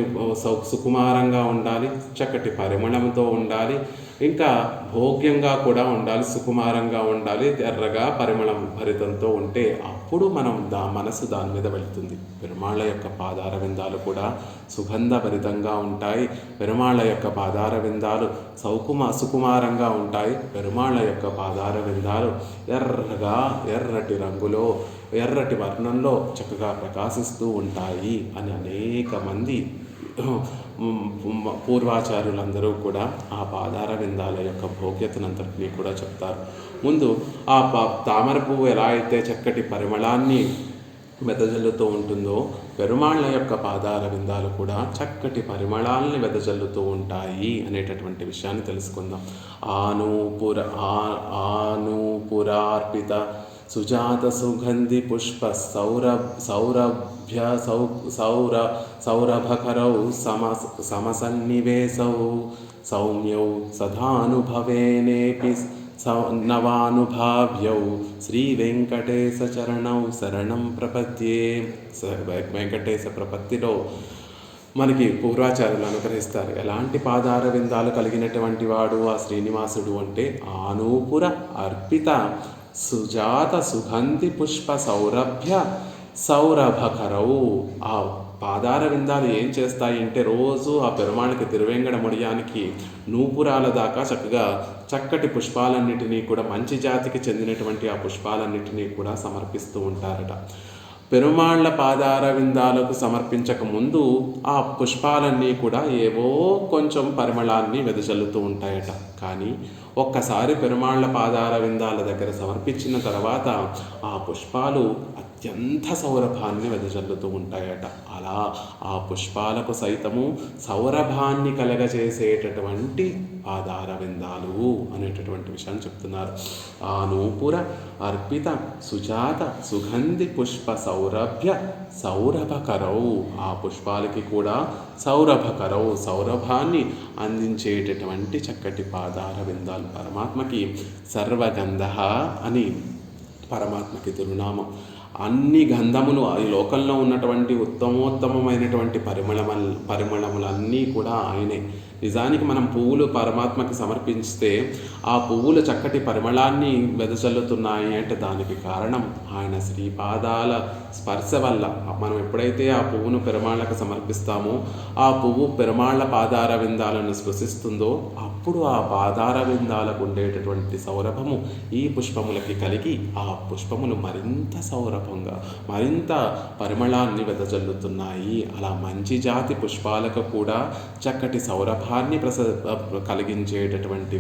సుకుమారంగా ఉండాలి, చక్కటి పరిమళంతో ఉండాలి, ఇంకా భోగ్యంగా కూడా ఉండాలి, సుకుమారంగా ఉండాలి, ఎర్రగా పరిమళం భరితంతో ఉంటే అప్పుడు మనసు దాని మీద వెళుతుంది. పెరుమాళ్ళ యొక్క పాదార విందాలు కూడా సుగంధ భరితంగా ఉంటాయి. పెరుమాళ్ళ యొక్క పాదార విందాలు సుకుమారంగా ఉంటాయి. పెరుమాళ్ళ యొక్క పాదార విందాలు ఎర్రగా, ఎర్రటి రంగులో, ఎర్రటి వర్ణంలో చక్కగా ప్రకాశిస్తూ ఉంటాయి అని అనేక మంది పూర్వాచార్యులందరూ కూడా ఆ పాదార విందాల యొక్క భోగ్యతనంతటినీ కూడా చెప్తారు. ముందు ఆ తామర పువ్వు ఎలా అయితే చక్కటి పరిమళాన్ని వెదజల్లుతూ ఉంటుందో, పెరుమాళ్ళ యొక్క పాదార విందాలు కూడా చక్కటి పరిమళాలని వెదజల్లుతూ ఉంటాయి అనేటటువంటి విషయాన్ని తెలుసుకుందాం. ఆనూపురార్పిత సుజాత సుగంధి పుష్ప సౌరభకరౌ సమసన్నివేశౌ సౌమ్యౌ సదానుభవేనేపి నవానుభావ్యౌ శ్రీ వెంకటేశ చరణౌ శరణం ప్రపద్యే. వెంకటేశ ప్రపత్తిలో మనకి పూర్వాచార్యులు అనుగ్రహిస్తారు. ఎలాంటి పాదార విందాలు కలిగినటువంటి వాడు ఆ శ్రీనివాసుడు అంటే ఆనూపుర అర్పిత సుజాత సుగంధి పుష్ప సౌరభకరవు. ఆ పాదార విందాలు ఏం చేస్తాయి అంటే రోజు ఆ పెరుమాళ్ళకి తిరువేంగడ ముడియానికి నూపురాల దాకా చక్కటి పుష్పాలన్నిటినీ కూడా, మంచి జాతికి చెందినటువంటి ఆ పుష్పాలన్నిటినీ కూడా సమర్పిస్తూ ఉంటారట. పెరుమాళ్ళ పాదార విందాలకు సమర్పించక ముందు ఆ పుష్పాలన్నీ కూడా ఏవో కొంచెం పరిమళాన్ని వెదజల్లుతూ ఉంటాయట. కానీ ఒక్కసారి పెరుమాళ్ళ పాదార విందాల దగ్గర సమర్పించిన తర్వాత ఆ పుష్పాలు అత్యంత సౌరభాన్ని వెదజల్లుతూ ఉంటాయట. అలా ఆ పుష్పాలకు సైతము సౌరభాన్ని కలగజేసేటటువంటి పాదార విందాలు అనేటటువంటి విషయాన్ని చెప్తున్నారు. ఆ నూపుర అర్పిత సుజాత సుగంధి పుష్ప సౌరభకరౌ. ఆ పుష్పాలకి కూడా సౌరభకరౌ, సౌరభాన్ని అందించేటటువంటి చక్కటి పాదార విందాలు. పరమాత్మకి సర్వగంధ అని పరమాత్మకి తిరునామం. అన్ని గంధములు, ఈ లోకంలో ఉన్నటువంటి ఉత్తమోత్తమైనటువంటి పరిమళములన్నీ కూడా ఆయనే. నిజానికి మనం పువ్వులు పరమాత్మకి సమర్పిస్తే ఆ పువ్వులు చక్కటి పరిమళాన్ని వెదజల్లుతున్నాయి అంటే దానికి కారణం ఆయన శ్రీపాదాల స్పర్శ వల్ల. మనం ఎప్పుడైతే ఆ పువ్వును పెరుమాళ్ళకు సమర్పిస్తామో ఆ పువ్వు పెరుమాళ్ళ పాదార విందాలను స్పృశిస్తుందో అప్పుడు ఆ పాదార విందాలకు ఉండేటటువంటి సౌరభము ఈ పుష్పములకి కలిగి ఆ పుష్పములు మరింత సౌరభంగా, మరింత పరిమళాన్ని వెదజల్లుతున్నాయి. అలా మంచి జాతి పుష్పాలకు కూడా చక్కటి సౌరభాన్ని కలిగించేటటువంటి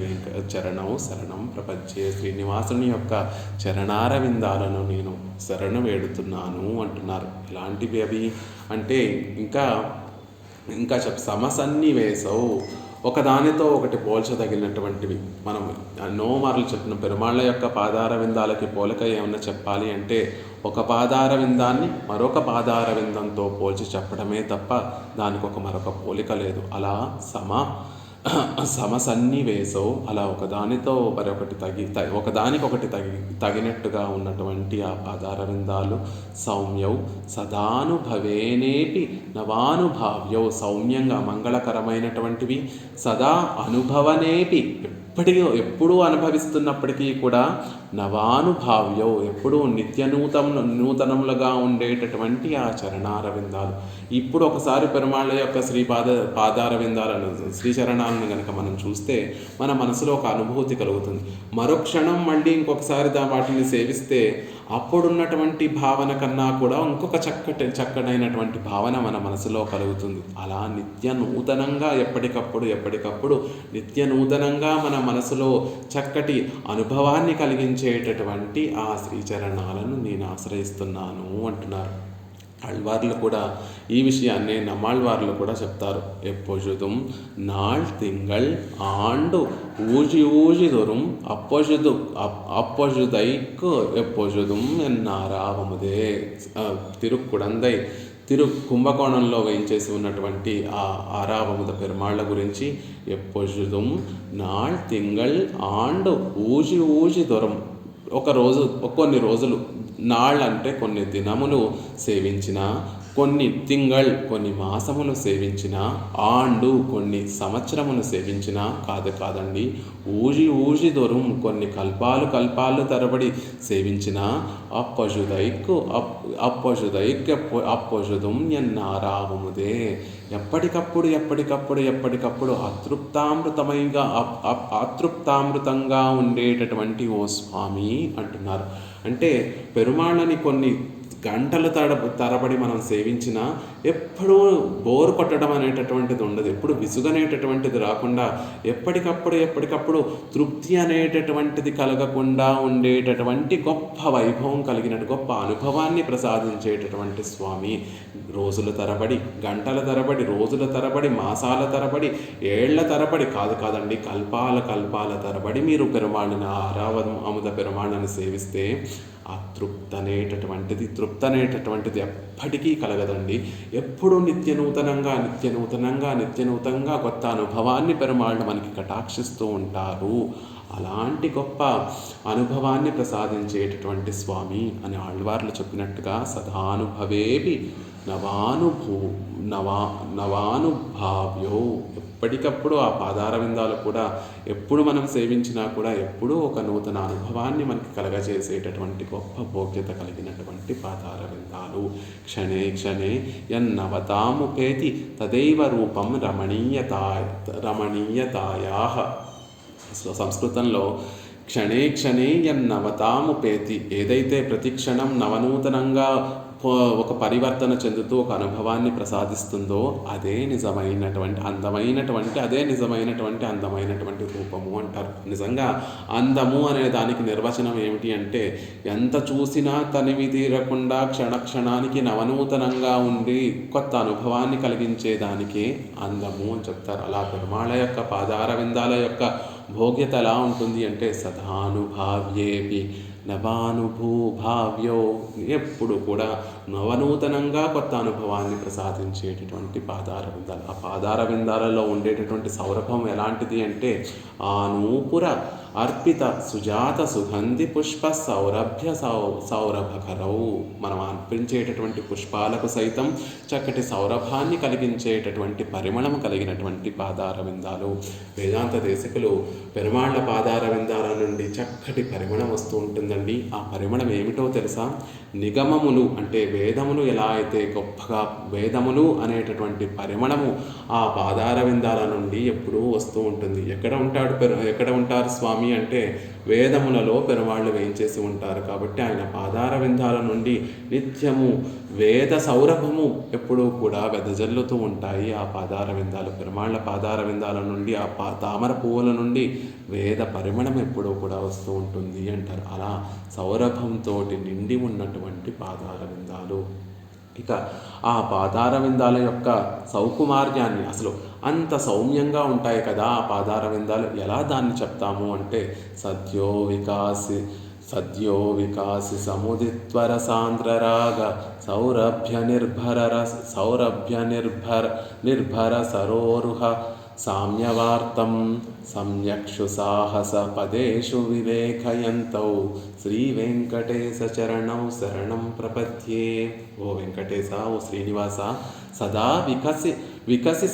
చరణం శరణం ప్రపంచే. శ్రీనివాసుని యొక్క చరణార విందాలను నేను శరణు వేడుతున్నాను అంటున్నారు. ఎలాంటివి అవి అంటే ఇంకా సమసన్నివేశవు, ఒకదానితో ఒకటి పోల్చదగినటువంటివి. మనం ఎన్నో మార్లు చెప్పిన పెరుమాళ్ళ యొక్క పాదార విందాలకి పోలిక ఏమన్నా చెప్పాలి అంటే ఒక పాదార విందాన్ని మరొక పాదార విందంతో పోల్చి చెప్పడమే తప్ప దానికి మరొక పోలిక లేదు. అలా సమసన్నివేశం, అలా ఒకదానికొకటి తగినట్టుగా ఉన్నటువంటి ఆ పాదార విందాలు సౌమ్యౌ సదానుభవేనేపి నవానుభావ్యౌ. సౌమ్యంగా మంగళకరమైనటువంటివి, సదా అనుభవనేపి ఎప్పుడూ అనుభవిస్తున్నప్పటికీ కూడా నవానుభావ్యౌ ఎప్పుడూ నూతనములుగా ఉండేటటువంటి ఆ చరణార విందాలు. ఇప్పుడు ఒకసారి పెరుమాళ్ళ యొక్క పాదార విందాలను, శ్రీచరణాలను కనుక మనం చూస్తే మన మనసులో ఒక అనుభూతి కలుగుతుంది. మరుక్షణం మళ్ళీ ఇంకొకసారి వాటిని సేవిస్తే అప్పుడున్నటువంటి భావన కన్నా కూడా ఇంకొక చక్కనైనటువంటి భావన మన మనసులో కలుగుతుంది. అలా నిత్య నూతనంగా ఎప్పటికప్పుడు నిత్య నూతనంగా మన మనసులో చక్కటి అనుభవాన్ని కలిగించేటటువంటి ఆ శ్రీచరణాలను నేను ఆశ్రయిస్తున్నాను అంటున్నారు. ఆళ్వార్లు కూడా ఈ విషయాన్నే నమ్మాళ్వార్లు కూడా చెప్తారు. ఎప్పొజుదుం నాళ్ తింగళ్ ఆండు ఊజి దొరుం அப்பொழுதைக்கு எப்பொழுதும் என்னாராவமுதே. திருக்குடந்தை కుంభకోణంలో వేయించేసి ఉన్నటువంటి ఆ ఆరావముద పెరుమాళ్ళ గురించి ఎప్పొజుదుం నాళ్ తింగళ్ ఆండు ఊజి ఊజి దొరం కొన్ని రోజులు, నాళ్ళు అంటే కొన్ని దినములు సేవించిన, కొన్ని తింగళ్ కొన్ని మాసములు సేవించిన, ఆండు కొన్ని సంవత్సరములు సేవించిన కాదండి, ఊజి దొరుం కొన్ని కల్పాలు తరబడి సేవించిన, అప్పొజుదైక్ ఎన్నారావముదే ఎప్పటికప్పుడు అతృప్తామృతంగా ఉండేటటువంటి ఓ స్వామి అంటున్నారు. అంటే పెరుమాళ్ళని కొన్ని గంటల తరబడి మనం సేవించినా ఎప్పుడూ బోరు కొట్టడం అనేటటువంటిది ఉండదు, ఎప్పుడు విసుగనేటటువంటిది రాకుండా ఎప్పటికప్పుడు తృప్తి అనేటటువంటిది కలగకుండా ఉండేటటువంటి గొప్ప వైభవం కలిగినట్టు గొప్ప అనుభవాన్ని ప్రసాదించేటటువంటి స్వామి. రోజుల తరబడి, గంటల తరబడి, రోజుల తరబడి, మాసాల తరబడి, ఏళ్ల తరబడి కాదండి, కల్పాల తరబడి మీరు పెరుమాళ్ళని ఆరావముద పెరుమాళ్ళని సేవిస్తే ఆ తృప్తి అనేటటువంటిది ఎప్పటికీ కలగదండి. ఎప్పుడూ నిత్య నూతనంగా కొత్త అనుభవాన్ని పెరుమాళ్ళు మనకి కటాక్షిస్తూ ఉంటారు. అలాంటి గొప్ప అనుభవాన్ని ప్రసాదించేటటువంటి స్వామి అని ఆళ్వార్లు చెప్పినట్టుగా సదానుభవేపి నవానుభావ్యో ఎప్పటికప్పుడు ఆ పాదార విందాలు కూడా ఎప్పుడు మనం సేవించినా కూడా ఎప్పుడూ ఒక నూతన అనుభవాన్ని మనకి కలగజేసేటటువంటి గొప్ప భోగ్యత కలిగినటువంటి పాదార విందాలు. క్షణే యన్నవతాముపేతి తదైవ రూపం రమణీయతాయాః. సంస్కృతంలో క్షణే యన్నవతాముపేతి, ఏదైతే ప్రతిక్షణం నవనూతనంగా ఒక పరివర్తన చెందుతూ ఒక అనుభవాన్ని ప్రసాదిస్తుందో అదే నిజమైనటువంటి అందమైనటువంటి రూపము అంటారు. నిజంగా అందము అనే దానికి నిర్వచనం ఏమిటి అంటే, ఎంత చూసినా తనివి తీరకుండా క్షణానికి నవనూతనంగా ఉండి కొత్త అనుభవాన్ని కలిగించేదానికే అందము అని చెప్తారు. అలా పెరుమాళ యొక్క పాదార విందాల యొక్క భోగ్యత ఎలా ఉంటుంది అంటే సదానుభావ్యేపి నవానుభూభావ్యో, ఎప్పుడు కూడా నవనూతనంగా కొత్త అనుభవాన్ని ప్రసాదించేటటువంటి పాదార విందాలు. ఆ పాదార విందాలలో ఉండేటటువంటి సౌరభం ఎలాంటిది అంటే ఆనూపుర అర్పిత సుజాత సుగంధి పుష్ప సౌరభకరౌ. మనం అర్పించేటటువంటి పుష్పాలకు సైతం చక్కటి సౌరభాన్ని కలిగించేటటువంటి పరిమళం కలిగినటువంటి పాదార విందాలు. వేదాంత దేశికులు పెరుమాళ్ళ పాదార విందాల నుండి చక్కటి పరిమళం వస్తూ ఉంటుందండి. ఆ పరిమళం ఏమిటో తెలుసా? నిగమములు అంటే వేదములు ఎలా అయితే గొప్పగా, వేదములు అనేటటువంటి పరిమళము ఆ పాదార విందాల నుండి ఎప్పుడూ వస్తూ ఉంటుంది. ఎక్కడ ఉంటారు స్వామి అంటే వేదములలో పెరుమాళ్ళు వేయించేసి ఉంటారు. కాబట్టి ఆయన పాదార విందాల నుండి నిత్యము వేద సౌరభము ఎప్పుడూ కూడా వెదజల్లుతూ ఉంటాయి. ఆ పాదార విందాలు, పెరుమాళ్ళ పాదార విందాల నుండి, ఆ తామర పువ్వుల నుండి వేద పరిమళం ఎప్పుడూ కూడా వస్తూ ఉంటుంది అంటారు. అలా సౌరభంతో నిండి ఉన్నటువంటి పాదార విందాలు. ఇక ఆ పాదార విందాల యొక్క సౌకుమార్యాన్ని, అసలు అంత సౌమ్యంగా ఉంటాయి కదా ఆ పాదార విందాలు, ఎలా దాన్ని చెప్తాము అంటే సద్యో వికాసి సముదిత్వర సాంద్రరాగ నిర్భర సరోరుహ సామ్యవార్తం సమ్యక్షు సాహస పదేషు విలేఖయంతౌ శ్రీ వెంకటేశ చరణౌ శరణం ప్రపద్యే. ఓ వెంకటేశ, ఓ శ్రీనివాస, సదా వికసి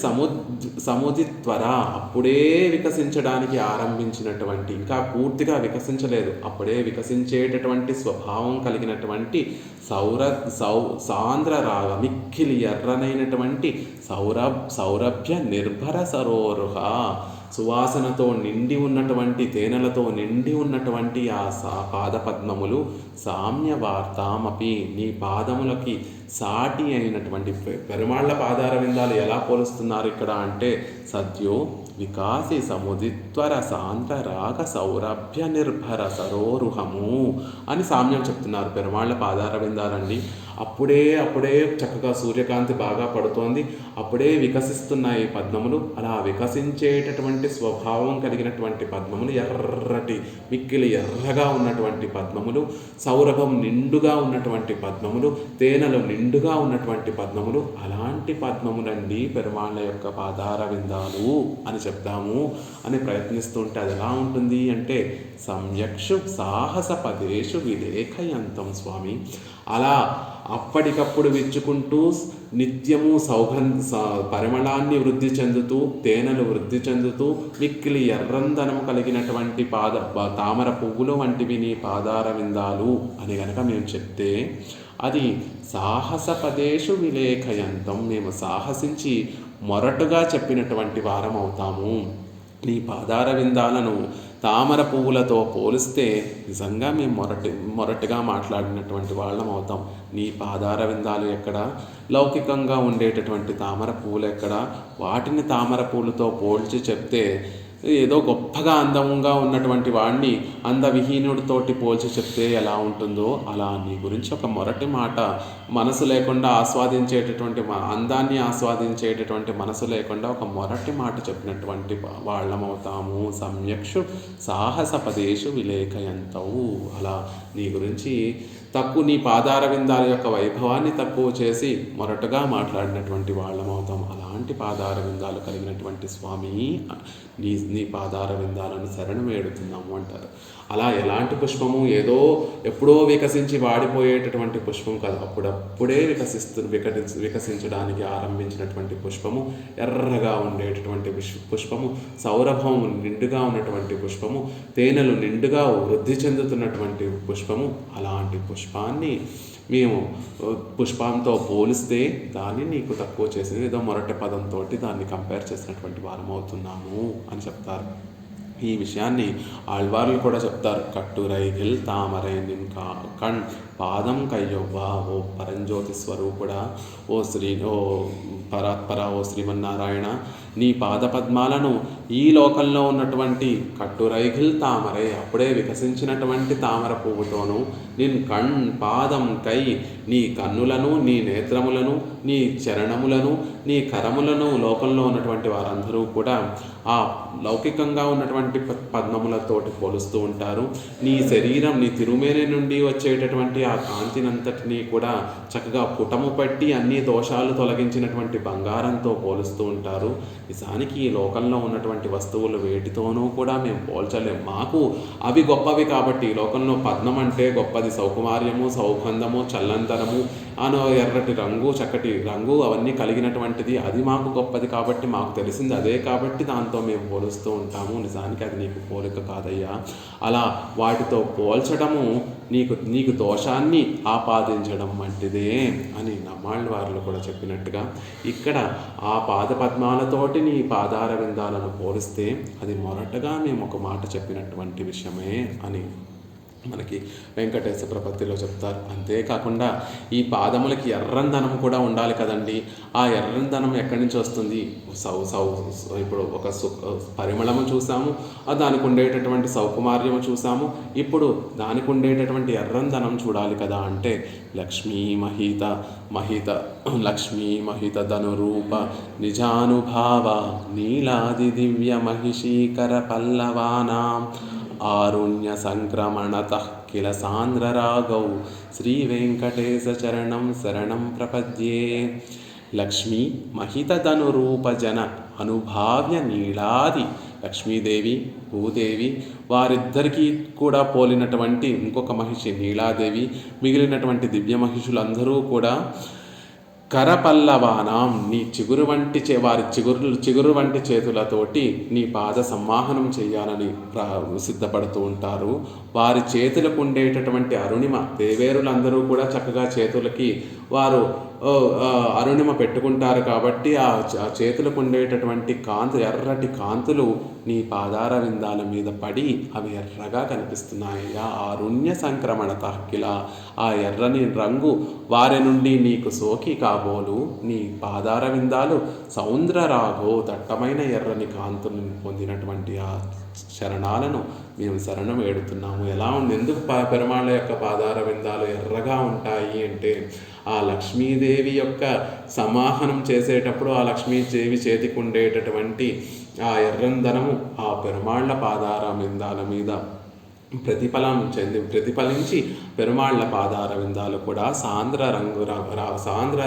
సముదిత్వర, అప్పుడే వికసించడానికి ఆరంభించినటువంటి, ఇంకా పూర్తిగా వికసించలేదు, అప్పుడే వికసించేటటువంటి స్వభావం కలిగినటువంటి సాంద్ర రాగ, మిక్కిలి ఎర్రనైనటువంటి సౌరభ్య నిర్భర సరోరుహ, సువాసనతో నిండి ఉన్నటువంటి, తేనెలతో నిండి ఉన్నటువంటి ఆ పాదపద్మములు సామ్యవార్తామపి, నీ పాదములకి సాటి అయినటువంటి. పెరుమాళ్ళ పాదార విందాలు ఎలా పోలుస్తున్నారు ఇక్కడ అంటే సద్యో వికాసి సముదిత్వర సాంద్ర రాగ సౌరభ్య నిర్భర సరోరుహము అని సామ్యం చెప్తున్నారు. పెరుమాళ్ళ పాదార విందాలండి. అప్పుడే చక్కగా సూర్యకాంతి బాగా పడుతోంది, అప్పుడే వికసిస్తున్నాయి పద్మములు. అలా వికసించేటటువంటి స్వభావం కలిగినటువంటి పద్మములు, ఎర్రటి మిక్కిలి ఎర్రగా ఉన్నటువంటి పద్మములు, సౌరభం నిండుగా ఉన్నటువంటి పద్మములు, తేనెలు నిండుగా ఉన్నటువంటి పద్మములు, అలాంటి పద్మములండి పెరుమాళ్ళ యొక్క పాదార విందాలు అని చెప్తాము అని ప్రయత్నిస్తుంటే అది ఎలా ఉంటుంది అంటే సమ్యక్షు సాహస పదేషు విలేఖయంతం స్వామి. అలా అప్పటికప్పుడు విచ్చుకుంటూ నిత్యము పరిమళాన్ని వృద్ధి చెందుతూ, తేనెలు వృద్ధి చెందుతూ, మిక్కిలి ఎర్రందనము కలిగినటువంటి తామర పువ్వులు వంటివి నీ పాదార విందాలు అని గనక మేము చెప్తే అది సాహస పదేషు విలేఖయంతం, మేము సాహసించి మొరటుగా చెప్పినటువంటి వారం అవుతాము. నీ పాదార విందాలను తామర పువ్వులతో పోలిస్తే నిజంగా మేము మొరటిగా మాట్లాడినటువంటి వాళ్ళం అవుతాం. నీ పాదార విందాలు ఎక్కడ, లౌకికంగా ఉండేటటువంటి తామర పువ్వులు ఎక్కడ, వాటిని తామర పువ్వులతో పోల్చి చెప్తే ఏదో గొప్పగా అందంగా ఉన్నటువంటి వాడిని అందవిహీనుడితోటి పోల్చి చెప్తే ఎలా ఉంటుందో అలా నీ గురించి ఒక మొరటి మాట, మనసు లేకుండా ఆస్వాదించేటటువంటి అందాన్ని ఆస్వాదించేటటువంటి మనసు లేకుండా ఒక మొరటి మాట చెప్పినటువంటి వాళ్ళమవుతాము. సమ్యక్షు సాహస పదేషు విలేఖయంతవు. అలా నీ గురించి నీ పాదార విందాల యొక్క వైభవాన్ని తక్కువ చేసి మొరటుగా మాట్లాడినటువంటి వాళ్ళమవుతాం. అలాంటి పాదార విందాలు కలిగినటువంటి స్వామి నీ పాదార విందాలను శరణు వేడుతున్నాము అంటారు. అలా ఎలాంటి పుష్పము ఏదో ఎప్పుడో వికసించి వాడిపోయేటటువంటి పుష్పం కాదు, అప్పుడప్పుడే వికసించడానికి ఆరంభించినటువంటి పుష్పము, ఎర్రగా ఉండేటటువంటి పుష్పము, సౌరభం నిండుగా ఉన్నటువంటి పుష్పము, తేనెలు నిండుగా వృద్ధి చెందుతున్నటువంటి పుష్పము. అలాంటి పుష్పాన్ని మేము పుష్పంతో పోలిస్తే దాన్ని నీకు తక్కువ చేసి ఏదో మొరటి పదంతో దాన్ని కంపేర్ చేసినటువంటి వారం అవుతున్నాము అని చెప్తారు. ఈ విషయాన్ని ఆళ్వార్లు కూడా చెప్తారు. కట్టురైగిల్ తామరై నిన్ కణ్ పాదం కయ్యొవ్వ ఓ పరంజ్యోతి స్వరూపుడా, ఓ పరాత్పర, ఓ శ్రీమన్నారాయణ, నీ పాదపద్మాలను ఈ లోకంలో ఉన్నటువంటి కట్టురైగిల్ తామరై, అప్పుడే వికసించినటువంటి తామర పువ్వుతోనూ, నిన్ కణ్ పాదం కై, నీ కన్నులను, నీ నేత్రములను, నీ చరణములను, నీ కరములను లోకంలో ఉన్నటువంటి వారందరూ కూడా ఆ లౌకికంగా ఉన్నటువంటి పద్మములతోటి పోలుస్తూ ఉంటారు. నీ శరీరం, నీ తిరుమేని నుండి వచ్చేటటువంటి ఆ కాంతినంతటినీ కూడా చక్కగా పుటము పట్టి అన్ని దోషాలు తొలగించినటువంటి బంగారంతో పోలుస్తూ ఉంటారు. నిజానికి ఈ లోకంలో ఉన్నటువంటి వస్తువులు వేటితోనూ కూడా మేము పోల్చలేము. మాకు అవి గొప్పవి కాబట్టి, ఈ లోకంలో పద్మం అంటే గొప్పది, సౌకుమార్యము, సౌగంధము, చల్లంతనము, ఎర్రటి రంగు, చక్కటి రంగు అవన్నీ కలిగినటువంటిది, అది మాకు గొప్పది కాబట్టి, మాకు తెలిసింది అదే కాబట్టి దాంతో మేము పోలుస్తూ ఉంటాము. నిజానికి అది నీకు పోలిక కాదయ్యా. అలా వాటితో పోల్చడము నీకు దోషాన్ని ఆపాదించడం వంటిదే అని నమ్మాళ్ళవార్లు కూడా చెప్పినట్టుగా ఇక్కడ ఆ పాదపద్మాలతోటి నీ పాదార విందాలను పోలిస్తే అది మొరటగా మేము ఒక మాట చెప్పినటువంటి విషయమే అని మనకి వెంకటేశ్వర ప్రపత్తిలో చెప్తారు. అంతేకాకుండా ఈ పాదములకి ఎర్రందనం కూడా ఉండాలి కదండి. ఆ ఎర్రందనం ఎక్కడి నుంచి వస్తుంది? ఇప్పుడు ఒక పరిమళము చూసాము, దానికి ఉండేటటువంటి సౌకుమార్యము చూసాము, ఇప్పుడు దానికి ఉండేటటువంటి ఎర్రందనం చూడాలి కదా. అంటే లక్ష్మీ మహిత ధనురూప నిజానుభావ నీలాది దివ్య మహిషీకర పల్లవానాం ఆరుణ్య సంక్రమణతః కిల సాంద్రరాగౌ శ్రీ వెంకటేశ చరణం శరణం ప్రపద్యే. లక్ష్మీ మహితధనురూప జన అనుభావ్య నీలాది, లక్ష్మీదేవి, భూదేవి వారిద్దరికీ కూడా పోలినటువంటి ఇంకొక మహిషి నీలాదేవి, మిగిలినటువంటి దివ్య మహిషులందరూ కూడా కరపల్లవానాం, నీ వారి చిగురు వంటి చేతులతోటి నీ పాద సంవాహనం చేయాలని సిద్ధపడుతూ ఉంటారు. వారి చేతులకు ఉండేటటువంటి అరుణిమ, దేవేరులందరూ కూడా చక్కగా చేతులకి వారు అరుణిమ పెట్టుకుంటారు కాబట్టి ఆ చేతులకు ఉండేటటువంటి ఎర్రటి కాంతులు నీ పాదార విందాల మీద పడి అవి ఎర్రగా కనిపిస్తున్నాయి. ఆ అరుణ్య సంక్రమణ తహకిల, ఆ ఎర్రని రంగు వారి నుండి నీకు సోకి కాబోలు నీ పాదార విందాలు సౌంద్రరాగో దట్టమైన ఎర్రని కాంతులను పొందినటువంటి ఆ శరణాలను మేము శరణం వేడుతున్నాము. ఎలా ఉంది, ఎందుకు పెరుమాళ్ళ యొక్క పాదార విందాలు ఎర్రగా ఉంటాయి అంటే, ఆ లక్ష్మీదేవి యొక్క సమాహనం చేసేటప్పుడు ఆ లక్ష్మీదేవి చేతికి ఉండేటటువంటి ఆ ఎర్రందనము ఆ పెరుమాళ్ళ పాదార విందాల మీద ప్రతిఫలించి పెరుమాళ్ళ పాదార విందాలు కూడా సాంద్ర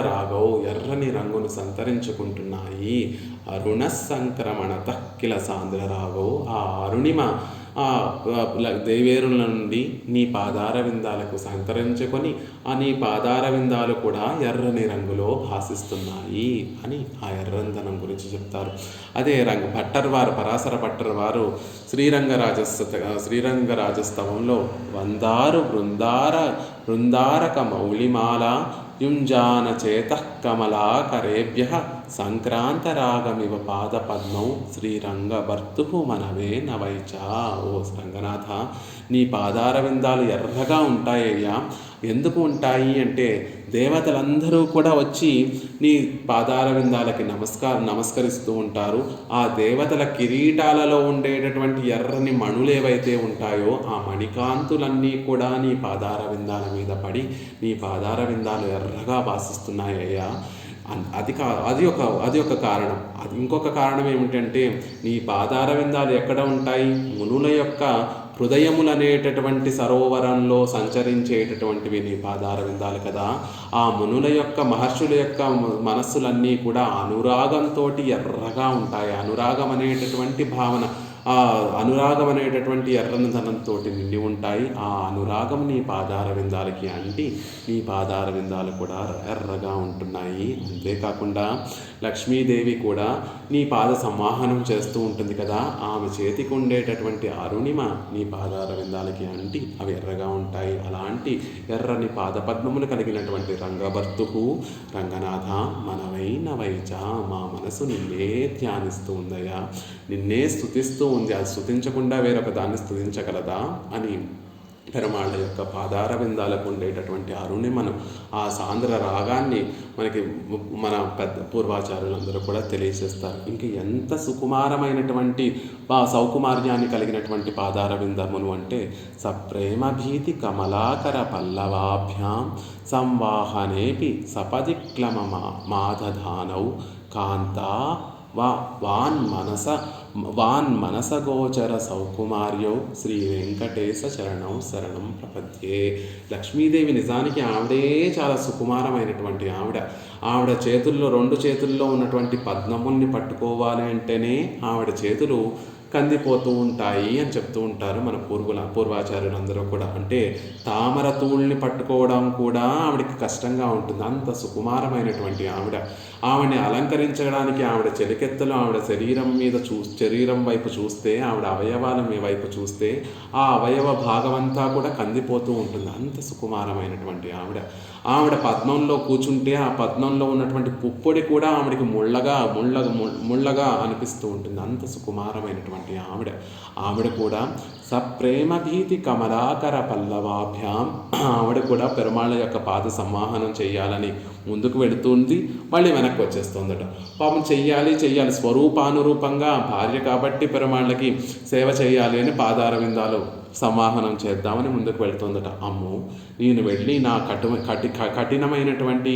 రాగవు ఎర్రని రంగును సంతరించుకుంటున్నాయి. అరుణ సంక్రమణ తక్కిల సాంద్ర రాగవు, ఆ అరుణిమ ఆ దేవేరుల నుండి నీ పాదార విందాలకు సంతరించుకొని ఆ నీ పాదార విందాలు కూడా ఎర్రని రంగులో భాసిస్తున్నాయి అని ఆ ఎర్రందనం గురించి చెప్తారు. అదే పరాశర భట్టర్ వారు శ్రీరంగరాజస్తవంలో వందారు బృందారక మౌళిమాల యుంజాన చేత కమలాకరేభ్య సంక్రాంతరాగమివ పాద పద్మౌ శ్రీరంగభర్తు మనవే నవైచా. ఓ రంగనాథ, నీ పాదార విందాలు ఎర్రగా ఉంటాయ్యా. ఎందుకు ఉంటాయి అంటే, దేవతలందరూ కూడా వచ్చి నీ పాదార విందాలకి నమస్కరిస్తూ ఉంటారు. ఆ దేవతల కిరీటాలలో ఉండేటటువంటి ఎర్రని మణులు ఏవైతే ఉంటాయో ఆ మణికాంతులన్నీ కూడా నీ పాదార విందాల మీద పడి నీ పాదార విందాలు ఎర్రగా భాసిస్తున్నాయ్యా. అది ఒక కారణం. ఇంకొక కారణం ఏమిటంటే, నీ పాదార విందాలు ఎక్కడ ఉంటాయి? మునుల యొక్క హృదయములనేటటువంటి సరోవరంలో సంచరించేటటువంటివి నీ పాదార విందాలు కదా. ఆ మునుల యొక్క మహర్షుల యొక్క మనస్సులన్నీ కూడా అనురాగంతో ఎర్రగా ఉంటాయి. అనురాగం అనేటటువంటి భావన, ఆ అనురాగం అనేటటువంటి ఎర్రనిధనంతో నిండి ఉంటాయి. ఆ అనురాగం నీ పాదార విందాలకి అంటి నీ పాదార విందాలు కూడా ఎర్రగా ఉంటున్నాయి. అంతేకాకుండా లక్ష్మీదేవి కూడా నీ పాద సమాహనం చేస్తూ ఉంటుంది కదా. ఆమె చేతికి ఉండేటటువంటి అరుణిమ నీ పాదార విందాలకి అంటి అవి ఎర్రగా ఉంటాయి. అలాంటి ఎర్రని పాదపద్మములు కలిగినటువంటి రంగభర్తుకు రంగనాథ మనవై నవైచ, మా మనసు నిన్నే ధ్యానిస్తూ ఉందయ్యా, నిన్నే స్తుతిస్తూ ఉంది. అది స్తుతించకుండా వేరొక దాన్ని స్తుతించగలదా అని పెరుమాళ్ళ యొక్క పాదార విందాలకు ఉండేటటువంటి అరుణిమను, ఆ సాంద్ర రాగాన్ని మనకి మన పూర్వాచార్యులందరూ కూడా తెలియజేస్తారు. ఇంక ఎంత సుకుమారమైనటువంటి సౌకుమార్యాన్ని కలిగినటువంటి పాదార విందములు అంటే, సప్రేమ భీతి కమలాకర పల్లవాభ్యాం సంవాహనేపి సపదిక్లమ మాధధానౌ కాంతా వాన్మనసగోచర సౌకుమార్యో శ్రీ వెంకటేశ శరణం ప్రపద్యే. లక్ష్మీదేవి నిజానికి ఆవిడే చాలా సుకుమారమైనటువంటి ఆవిడ చేతుల్లో, రెండు చేతుల్లో ఉన్నటువంటి పద్మముల్ని పట్టుకోవాలి అంటేనే ఆవిడ చేతులు కందిపోతూ ఉంటాయి అని చెప్తూ ఉంటారు మన పూర్వాచార్యులందరూ కూడా. అంటే తామర తూళ్ళని పట్టుకోవడం కూడా ఆవిడకి కష్టంగా ఉంటుంది. అంత సుకుమారమైనటువంటి ఆవిడని అలంకరించడానికి ఆవిడ చెలికెత్తలు ఆవిడ శరీరం వైపు చూస్తే, ఆవిడ అవయవాల వైపు చూస్తే ఆ అవయవ భాగమంతా కూడా కందిపోతూ ఉంటుంది. అంత సుకుమారమైనటువంటి ఆవిడ పద్మంలో కూర్చుంటే ఆ పద్మంలో ఉన్నటువంటి పుప్పొడి కూడా ఆవిడకి ముళ్ళగా అనిపిస్తూ ఉంటుంది. అంత సుకుమారమైనటువంటి ఆవిడ కూడా సప్రేమ భీతి కమలాకర పల్లవాభ్యాం, ఆవిడ కూడా పెరుమాళ్ళ యొక్క పాద సమాహనం చేయాలని ముందుకు వెళుతుంది, మళ్ళీ వెనక్కి వచ్చేస్తుందట. పాపం చెయ్యాలి స్వరూపానురూపంగా భార్య కాబట్టి పెరుమాళ్ళకి సేవ చేయాలి అని పాదార విందాలు సమాహనం చేద్దామని ముందుకు వెళ్తుందట. అమ్మో, నేను వెళ్ళి నా కఠినమైనటువంటి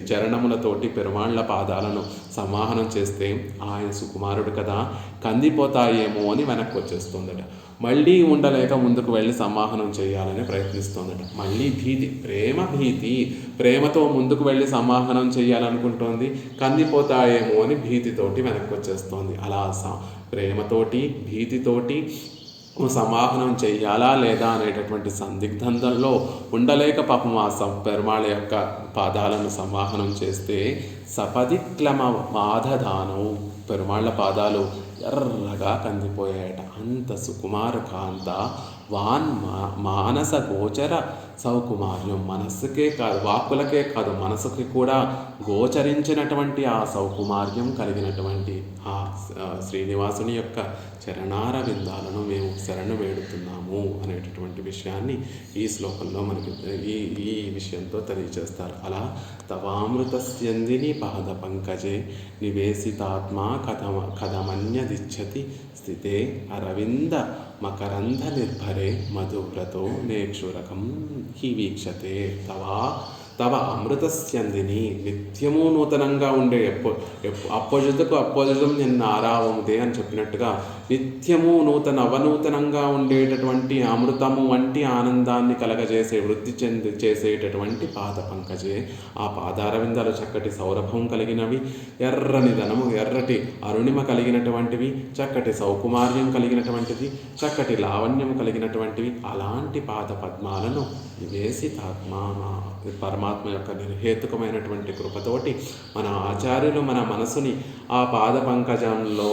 చరణములతోటి పెరుమాళ్ళ పాదాలను సమాహనం చేస్తే ఆయన సుకుమారుడు కదా, కందిపోతాయేమో అని వెనక్కి వచ్చేస్తుందట. మళ్ళీ ఉండలేక ముందుకు వెళ్ళి సమాహనం చేయాలని ప్రయత్నిస్తోందట. మళ్ళీ ప్రేమతో ముందుకు వెళ్ళి సమాహనం చేయాలనుకుంటోంది, కందిపోతాయేమో అని భీతితోటి వెనక్కి వచ్చేస్తోంది. అలా ప్రేమతోటి భీతితోటి సమాహనం చెయ్యాలా లేదా అనేటటువంటి సందిగ్ధంలో ఉండలేక పాపం ఆ పెరుమాళ్ళ యొక్క పాదాలను సమాహనం చేస్తే సపదిక్లమ మాధధానం, పెరుమాళ్ళ పాదాలు ఎర్రగా కందిపోయాయట. అంత సుకుమార కాంత మానస గోచర సౌకుమార్యం, మనస్సుకే కాదు, వాక్కులకే కాదు, మనసుకి కూడా గోచరించినటువంటి ఆ సౌకుమార్యం కలిగినటువంటి ఆ శ్రీనివాసుని యొక్క చరణార విందాలను మేము శరణు వేడుతున్నాము అనేటటువంటి విషయాన్ని ఈ శ్లోకంలో మనకి ఈ ఈ విషయంతో తెలియజేస్తారు. అలా తవామృతస్యందిని పాద పంకజే నివేశితాత్మా కథమన్యదిచ్చతి స్థితే అరవింద మకరంధ నిర్భరే మధువ్రతో నేక్షురకం హి వీక్షతే. తవ అమృతస్యందిని, నిత్యము నూతనంగా ఉండే అపోజిట్కు అపోజితం నిన్న ఆరావముదే అని చెప్పినట్టుగా నిత్యము నవనూతనంగా ఉండేటటువంటి అమృతము వంటి ఆనందాన్ని కలగజేసే వృద్ధి చేసేటటువంటి పాద పంకజే, ఆ పాదారవిందాలు చక్కటి సౌరభం కలిగినవి, ఎర్రని ధనము ఎర్రటి అరుణిమ కలిగినటువంటివి, చక్కటి సౌకుమార్యం కలిగినటువంటివి, చక్కటి లావణ్యం కలిగినటువంటివి. అలాంటి పాద పద్మాలను నివేశితాత్మ పరమాత్మ యొక్క నిర్హేతుకమైనటువంటి కృపతోటి మన ఆచార్యులు మన మనసుని ఆ పాద పంకజంలో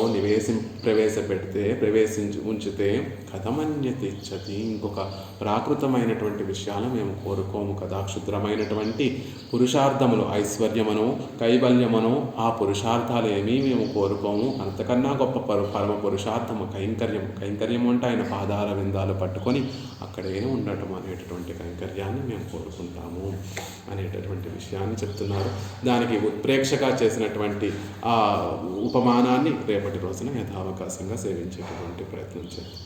ఉంచితే కథమన్యతిచ్చతి, ఇంకొక ప్రాకృతమైనటువంటి విషయాలు మేము కోరుకోము కదా. క్షుద్రమైనటువంటి పురుషార్థములు, ఐశ్వర్యమను కైవల్యమను, ఆ పురుషార్థాలు ఏమీ మేము కోరుకోము. అంతకన్నా గొప్ప పరమ పురుషార్థము కైంకర్యం అంటే ఆయన పాదాల విందాలు పట్టుకొని అక్కడే ఉండటం అనేటటువంటి కైంకర్యాన్ని మేము కోరుకుంటాము అనేటటువంటి విషయాన్ని చెప్తున్నారు. దానికి ఉత్ప్రేక్షగా చేసినటువంటి ఆ ఉపమానాన్ని రేపటి రోజున యథావకాశంగా సేవించేటటువంటి ప్రయత్నం చేద్దాం.